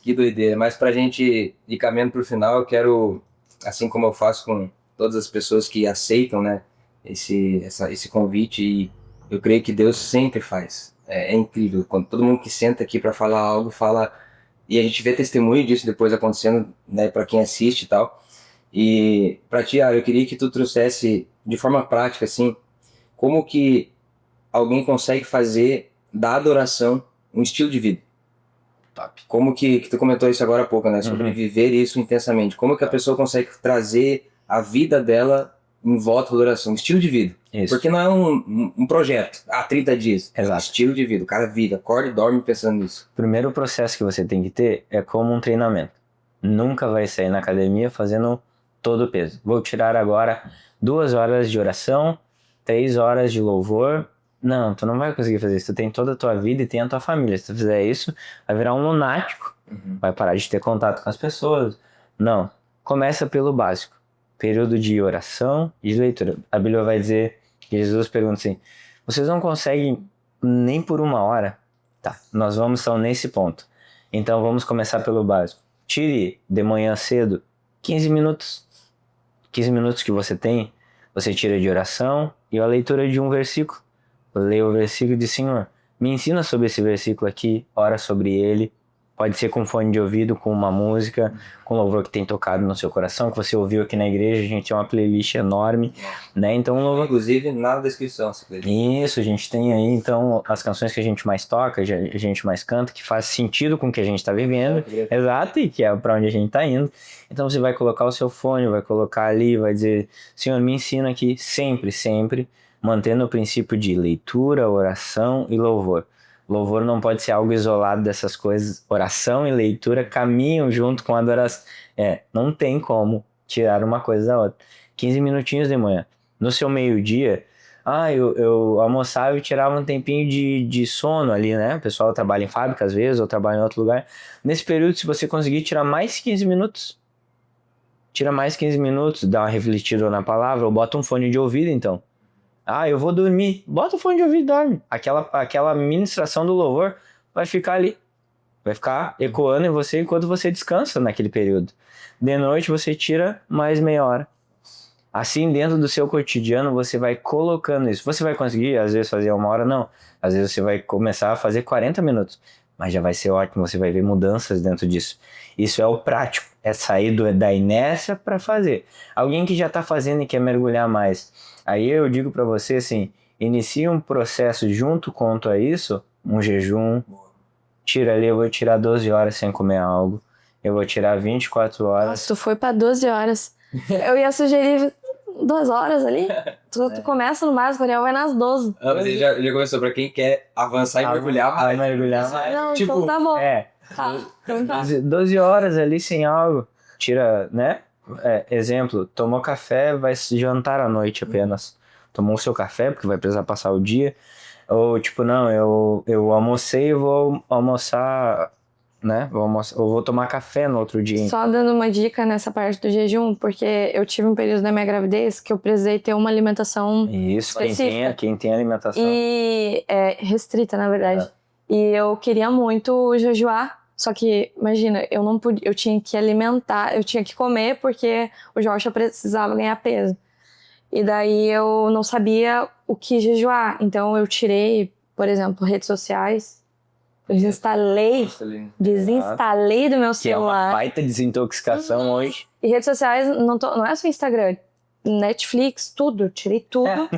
Que doideira. Mas pra gente ir caminhando pro final, eu quero, assim como eu faço com todas as pessoas que aceitam, né, esse convite, e eu creio que Deus sempre faz. É incrível. Quando todo mundo que senta aqui pra falar algo, fala... E a gente vê testemunho disso depois acontecendo, né, pra quem assiste e tal. E pra ti, eu queria que tu trouxesse de forma prática, assim, como que alguém consegue fazer da adoração um estilo de vida. Top. Como que tu comentou isso agora há pouco, né, sobre viver isso intensamente. Como que a pessoa consegue trazer a vida dela em volta da adoração, um estilo de vida. Isso. Porque não é um projeto, 30 dias. Exato. É um estilo de vida, o cara vive, acorda e dorme pensando nisso. O primeiro processo que você tem que ter é como um treinamento. Nunca vai sair na academia fazendo todo o peso. Vou tirar agora 2 horas de oração, 3 horas de louvor. Não, tu não vai conseguir fazer isso. Tu tem toda a tua vida e tem a tua família. Se tu fizer isso, vai virar um lunático. Vai parar de ter contato com as pessoas. Não. Começa pelo básico. Período de oração e de leitura. A Bíblia vai dizer, Jesus pergunta assim, vocês não conseguem nem por 1 hora? Tá, nós vamos estar nesse ponto. Então vamos começar pelo básico. Tire de manhã cedo 15 minutos. 15 minutos que você tem, você tira de oração e a leitura de um versículo. Leia o versículo e diz, Senhor, me ensina sobre esse versículo aqui, ora sobre ele. Pode ser com fone de ouvido, com uma música, com louvor que tem tocado no seu coração, que você ouviu aqui na igreja. A gente tem uma playlist enorme, né? Então, louvor... Inclusive, na descrição, essa playlist. Isso, a gente tem aí, então, as canções que a gente mais toca, a gente mais canta, que faz sentido com o que a gente está vivendo. Exato, e que é para onde a gente está indo. Então, você vai colocar o seu fone, vai colocar ali, vai dizer, Senhor, me ensina aqui, sempre, mantendo o princípio de leitura, oração e louvor. Louvor não pode ser algo isolado dessas coisas. Oração e leitura caminham junto com a adoração. Não tem como tirar uma coisa da outra. 15 minutinhos de manhã. No seu meio-dia, eu almoçava e tirava um tempinho de sono ali, né? O pessoal trabalha em fábrica às vezes, ou trabalha em outro lugar. Nesse período, se você conseguir tirar mais 15 minutos, tira mais 15 minutos, dá uma refletida na palavra, ou bota um fone de ouvido, então. Eu vou dormir. Bota o fone de ouvido e dorme. Aquela ministração do louvor vai ficar ali. Vai ficar ecoando em você enquanto você descansa naquele período. De noite você tira mais meia hora. Assim, dentro do seu cotidiano, você vai colocando isso. Você vai conseguir, às vezes, fazer 1 hora? Não. Às vezes você vai começar a fazer 40 minutos. Mas já vai ser ótimo, você vai ver mudanças dentro disso. Isso é o prático. É sair da inércia para fazer. Alguém que já está fazendo e quer mergulhar mais. Aí eu digo para você assim, inicie um processo junto quanto a isso, um jejum. Tira ali, eu vou tirar 12 horas sem comer algo. eu vou tirar 24 horas. Nossa, tu foi pra 12 horas. Eu ia sugerir 2 horas ali. Tu começa no básico, o Ariel vai nas 12. Mas ele já começou pra quem quer avançar e mergulhar mais. Não, Tipo, então tá bom. Tá. Então tá. 12 horas ali sem algo. Tira, né? Exemplo, tomou café, vai jantar à noite apenas. Tomou o seu café, porque vai precisar passar o dia. Ou tipo, não, eu almocei e vou almoçar, né? Eu vou tomar café no outro dia. Só dando uma dica nessa parte do jejum, porque eu tive um período da minha gravidez que eu precisei ter uma alimentação Isso, específica. quem tem alimentação. E restrita, na verdade. E eu queria muito jejuar, só que, imagina, eu não podia, eu tinha que alimentar, eu tinha que comer porque o Joshua precisava ganhar peso. E daí eu não sabia o que jejuar. Então eu tirei, por exemplo, redes sociais. Eu desinstalei do meu Que é uma celular. baita desintoxicação hoje. E redes sociais não é só Instagram, Netflix, tudo. Tirei tudo.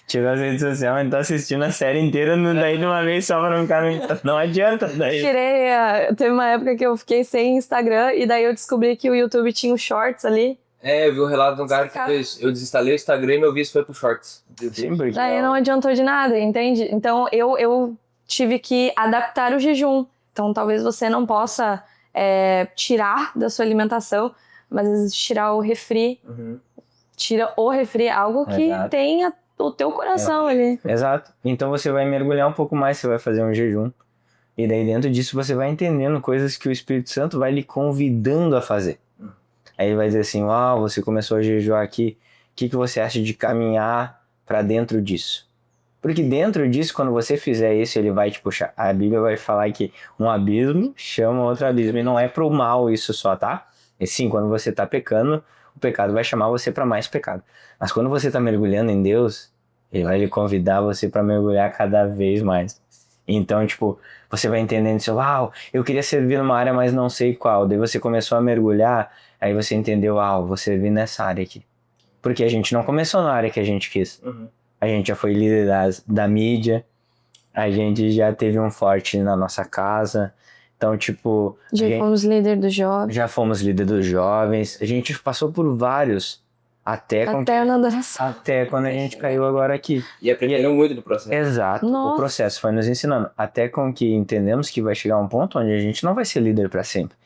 Tirou as redes sociais, mas tá assistindo a série inteira daí de uma vez só pra não ficar no... Não adianta daí. Teve uma época que eu fiquei sem Instagram e daí eu descobri que o YouTube tinha os shorts ali. Eu vi um relato de um cara que fez. Eu desinstalei o Instagram e meu vício foi pro Shorts. Sim, porque... Daí não adiantou de nada, entende? Então eu tive que adaptar o jejum. Então talvez você não possa tirar da sua alimentação, mas às vezes tirar o refri. Tira o refri, algo que tenha o teu coração ali. Exato. Então você vai mergulhar um pouco mais, você vai fazer um jejum. E daí dentro disso você vai entendendo coisas que o Espírito Santo vai lhe convidando a fazer. Aí ele vai dizer assim, uau, você começou a jejuar aqui, o que você acha de caminhar para dentro disso? Porque dentro disso, quando você fizer isso, ele vai te puxar. A Bíblia vai falar que um abismo chama outro abismo, e não é pro mal isso só, tá? E sim, quando você tá pecando, o pecado vai chamar você para mais pecado. Mas quando você tá mergulhando em Deus, ele vai lhe convidar você para mergulhar cada vez mais. Então, tipo, você vai entendendo assim, uau, eu queria servir numa área, mas não sei qual. Daí você começou a mergulhar, aí você entendeu, uau, vou servir nessa área aqui. Porque a gente não começou na área que a gente quis. A gente já foi líder da mídia, a gente já teve um forte na nossa casa. Então, tipo... Fomos líder dos jovens. Já fomos líder dos jovens. A gente passou por vários. Até na adoração. Até quando a gente caiu agora aqui. E aprenderam muito do processo. Exato. Nossa. O processo foi nos ensinando. Até com que entendemos que vai chegar um ponto onde a gente não vai ser líder para sempre.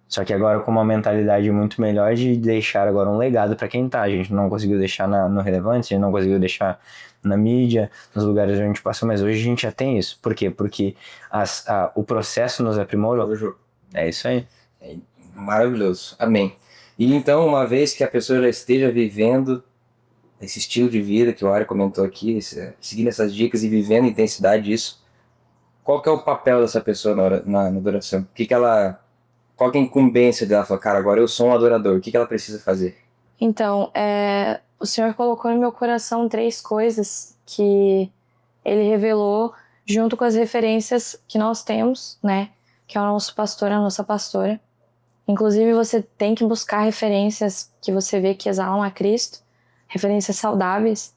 Só que agora com uma mentalidade muito melhor de deixar agora um legado para quem tá. A gente não conseguiu deixar no Relevante, a gente não conseguiu deixar na mídia, nos lugares onde a gente passou, mas hoje a gente já tem isso. Por quê? Porque o processo nos aprimorou. É isso aí. Maravilhoso. Amém. E então, uma vez que a pessoa já esteja vivendo esse estilo de vida que o Ari comentou aqui, seguindo essas dicas e vivendo a intensidade disso, qual que é o papel dessa pessoa na adoração? Qual que é a incumbência dela? Fala, cara, agora eu sou um adorador, o que ela precisa fazer? Então, o Senhor colocou no meu coração 3 coisas que Ele revelou junto com as referências que nós temos, né? Que é o nosso pastor, a nossa pastora. Inclusive, você tem que buscar referências que você vê que exalam a Cristo, referências saudáveis.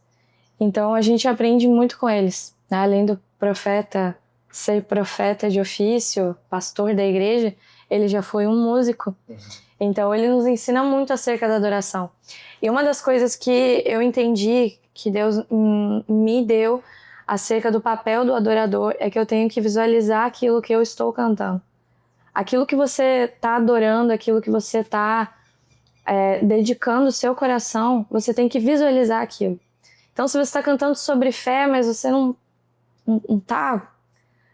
Então, a gente aprende muito com eles, né? Além do profeta ser profeta de ofício, pastor da igreja, ele já foi um músico. Então, ele nos ensina muito acerca da adoração. E uma das coisas que eu entendi que Deus me deu acerca do papel do adorador é que eu tenho que visualizar aquilo que eu estou cantando. Aquilo que você está adorando, aquilo que você está dedicando o seu coração, você tem que visualizar aquilo. Então, se você está cantando sobre fé, mas você não está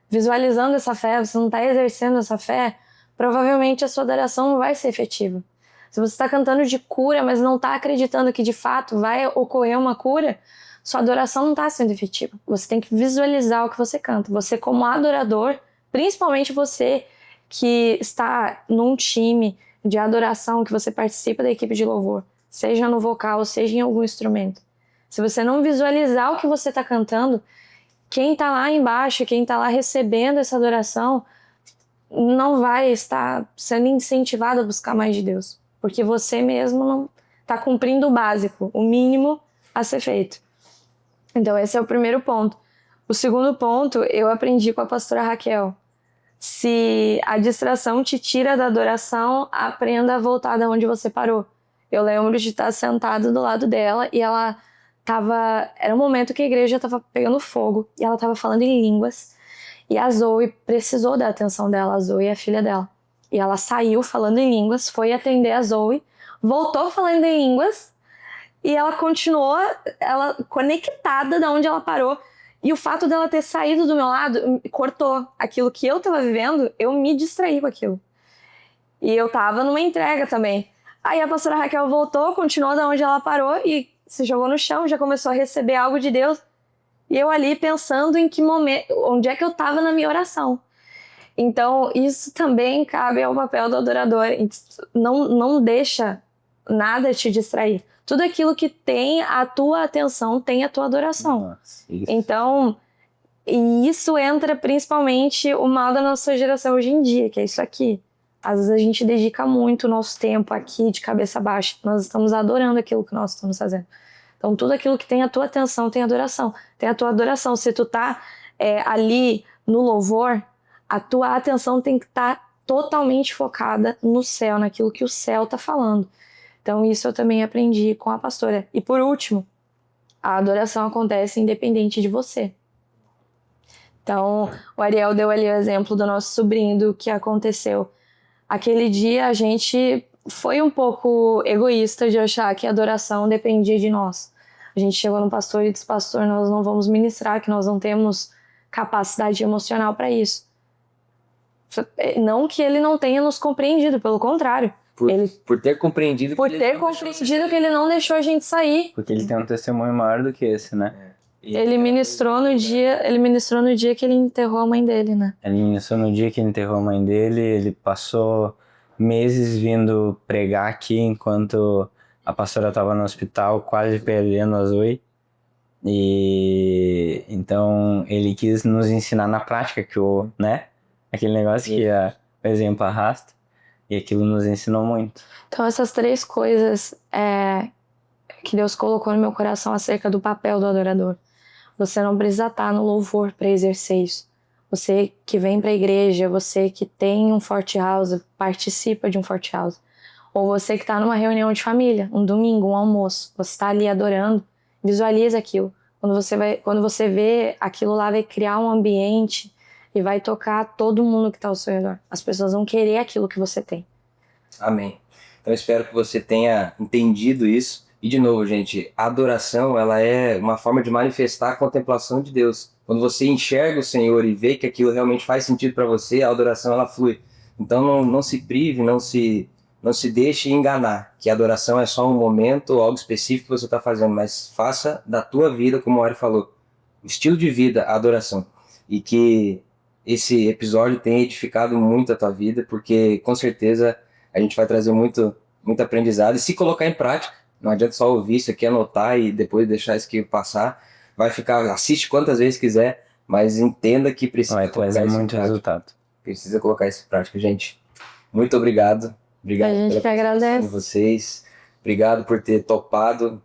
visualizando essa fé, você não está exercendo essa fé, provavelmente a sua adoração não vai ser efetiva. Se você está cantando de cura, mas não está acreditando que de fato vai ocorrer uma cura, sua adoração não está sendo efetiva. Você tem que visualizar o que você canta. Você como adorador, principalmente você que está num time de adoração, que você participa da equipe de louvor, seja no vocal, seja em algum instrumento. Se você não visualizar o que você está cantando, quem está lá embaixo, quem está lá recebendo essa adoração, não vai estar sendo incentivado a buscar mais de Deus. Porque você mesmo não está cumprindo o básico, o mínimo a ser feito. Então esse é o primeiro ponto. O segundo ponto eu aprendi com a pastora Raquel. Se a distração te tira da adoração, aprenda a voltar da onde você parou. Eu lembro de estar sentado do lado dela e ela tava... Era um momento que a igreja estava pegando fogo e ela estava falando em línguas. E a Zoe precisou da atenção dela. A Zoe é a filha dela. E ela saiu falando em línguas, foi atender a Zoe, voltou falando em línguas e ela continuou ela conectada da onde ela parou. E o fato dela ter saído do meu lado cortou aquilo que eu tava vivendo, eu me distraí com aquilo. E eu tava numa entrega também. Aí a pastora Raquel voltou, continuou da onde ela parou e se jogou no chão, já começou a receber algo de Deus. E eu ali pensando em que momento, onde é que eu tava na minha oração. Então, isso também cabe ao papel do adorador. Não deixa nada te distrair. Tudo aquilo que tem a tua atenção tem a tua adoração. Nossa, isso. Então, e isso entra principalmente o mal da nossa geração hoje em dia, que é isso aqui. Às vezes a gente dedica muito o nosso tempo aqui de cabeça baixa. Nós estamos adorando aquilo que nós estamos fazendo. Então, tudo aquilo que tem a tua atenção tem adoração. Tem a tua adoração. Se tu tá ali no louvor, a tua atenção tem que estar totalmente focada no céu, naquilo que o céu tá falando. Então, isso eu também aprendi com a pastora. E por último, a adoração acontece independente de você. Então, o Ariel deu ali o exemplo do nosso sobrinho, do que aconteceu. Aquele dia a gente foi um pouco egoísta de achar que a adoração dependia de nós. A gente chegou no pastor e disse: pastor, nós não vamos ministrar, que nós não temos capacidade emocional para isso. Não que ele não tenha nos compreendido, pelo contrário. Por ter compreendido que ele não deixou a gente sair. Porque ele tem um testemunho maior do que esse, né? Ele ministrou no dia que ele enterrou a mãe dele, né? Ele ministrou no dia que ele enterrou a mãe dele. Ele passou meses vindo pregar aqui enquanto a pastora estava no hospital, quase perdendo a Zoe. E então ele quis nos ensinar na prática que aquele negócio que o exemplo arrasta. E aquilo nos ensinou muito. Então essas 3 coisas que Deus colocou no meu coração acerca do papel do adorador. Você não precisa estar no louvor para exercer isso. Você que vem para a igreja, você que tem um Forte House, participa de um Forte House. Ou você que está numa reunião de família, um domingo, um almoço. Você está ali adorando, visualiza aquilo. Quando você vê aquilo lá, vai criar um ambiente e vai tocar todo mundo que está ao seu redor. As pessoas vão querer aquilo que você tem. Amém. Então eu espero que você tenha entendido isso. E de novo, gente, a adoração, ela é uma forma de manifestar a contemplação de Deus. Quando você enxerga o Senhor e vê que aquilo realmente faz sentido para você, a adoração ela flui. Então não se prive, não se deixe enganar, que a adoração é só um momento ou algo específico que você está fazendo, mas faça da tua vida, como o Ari falou, o estilo de vida, a adoração. E que esse episódio tenha edificado muito a tua vida, porque com certeza a gente vai trazer muito aprendizado e se colocar em prática. Não adianta só ouvir isso aqui, anotar e depois deixar isso aqui passar. Vai ficar, assiste quantas vezes quiser, mas entenda que precisa colocar isso em prática. Vai trazer muito resultado. Precisa colocar isso em prática. Gente, muito obrigado. Obrigado a gente que agradece. Vocês. Obrigado por ter topado.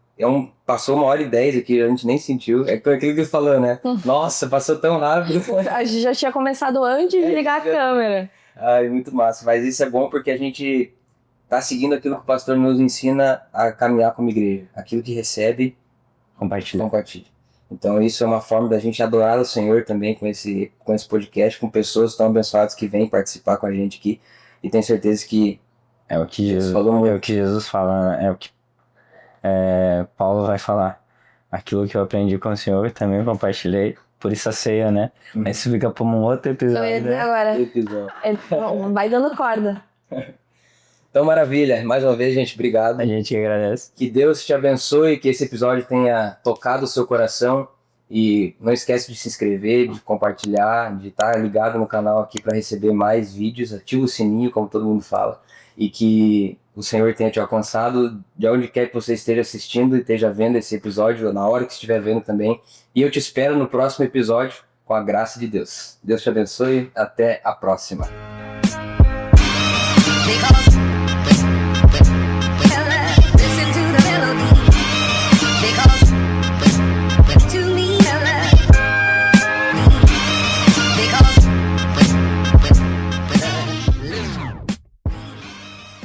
Passou 1h10 aqui, a gente nem sentiu. É aquilo que você falou, né? Nossa, passou tão rápido. A gente já tinha começado antes de ligar a câmera. Ai, muito massa. Mas isso é bom porque a gente tá seguindo aquilo que o pastor nos ensina a caminhar como igreja. Aquilo que recebe, compartilha. Então isso é uma forma da gente adorar o Senhor também com esse podcast, com pessoas tão abençoadas que vêm participar com a gente aqui. E tenho certeza que é o que Jesus fala, é o que Paulo vai falar. Aquilo que eu aprendi com o Senhor também compartilhei. Por isso a ceia, né? Mas isso fica para um outro episódio. Eu ia dizer agora. Vai dando corda. Então, maravilha. Mais uma vez, gente, obrigado. A gente agradece. Que Deus te abençoe, que esse episódio tenha tocado o seu coração. E não esquece de se inscrever, de compartilhar, de estar ligado no canal aqui para receber mais vídeos. Ativa o sininho, como todo mundo fala. E que o Senhor tenha te alcançado de onde quer que você esteja assistindo e esteja vendo esse episódio, na hora que estiver vendo também. E eu te espero no próximo episódio, com a graça de Deus. Deus te abençoe. Até a próxima.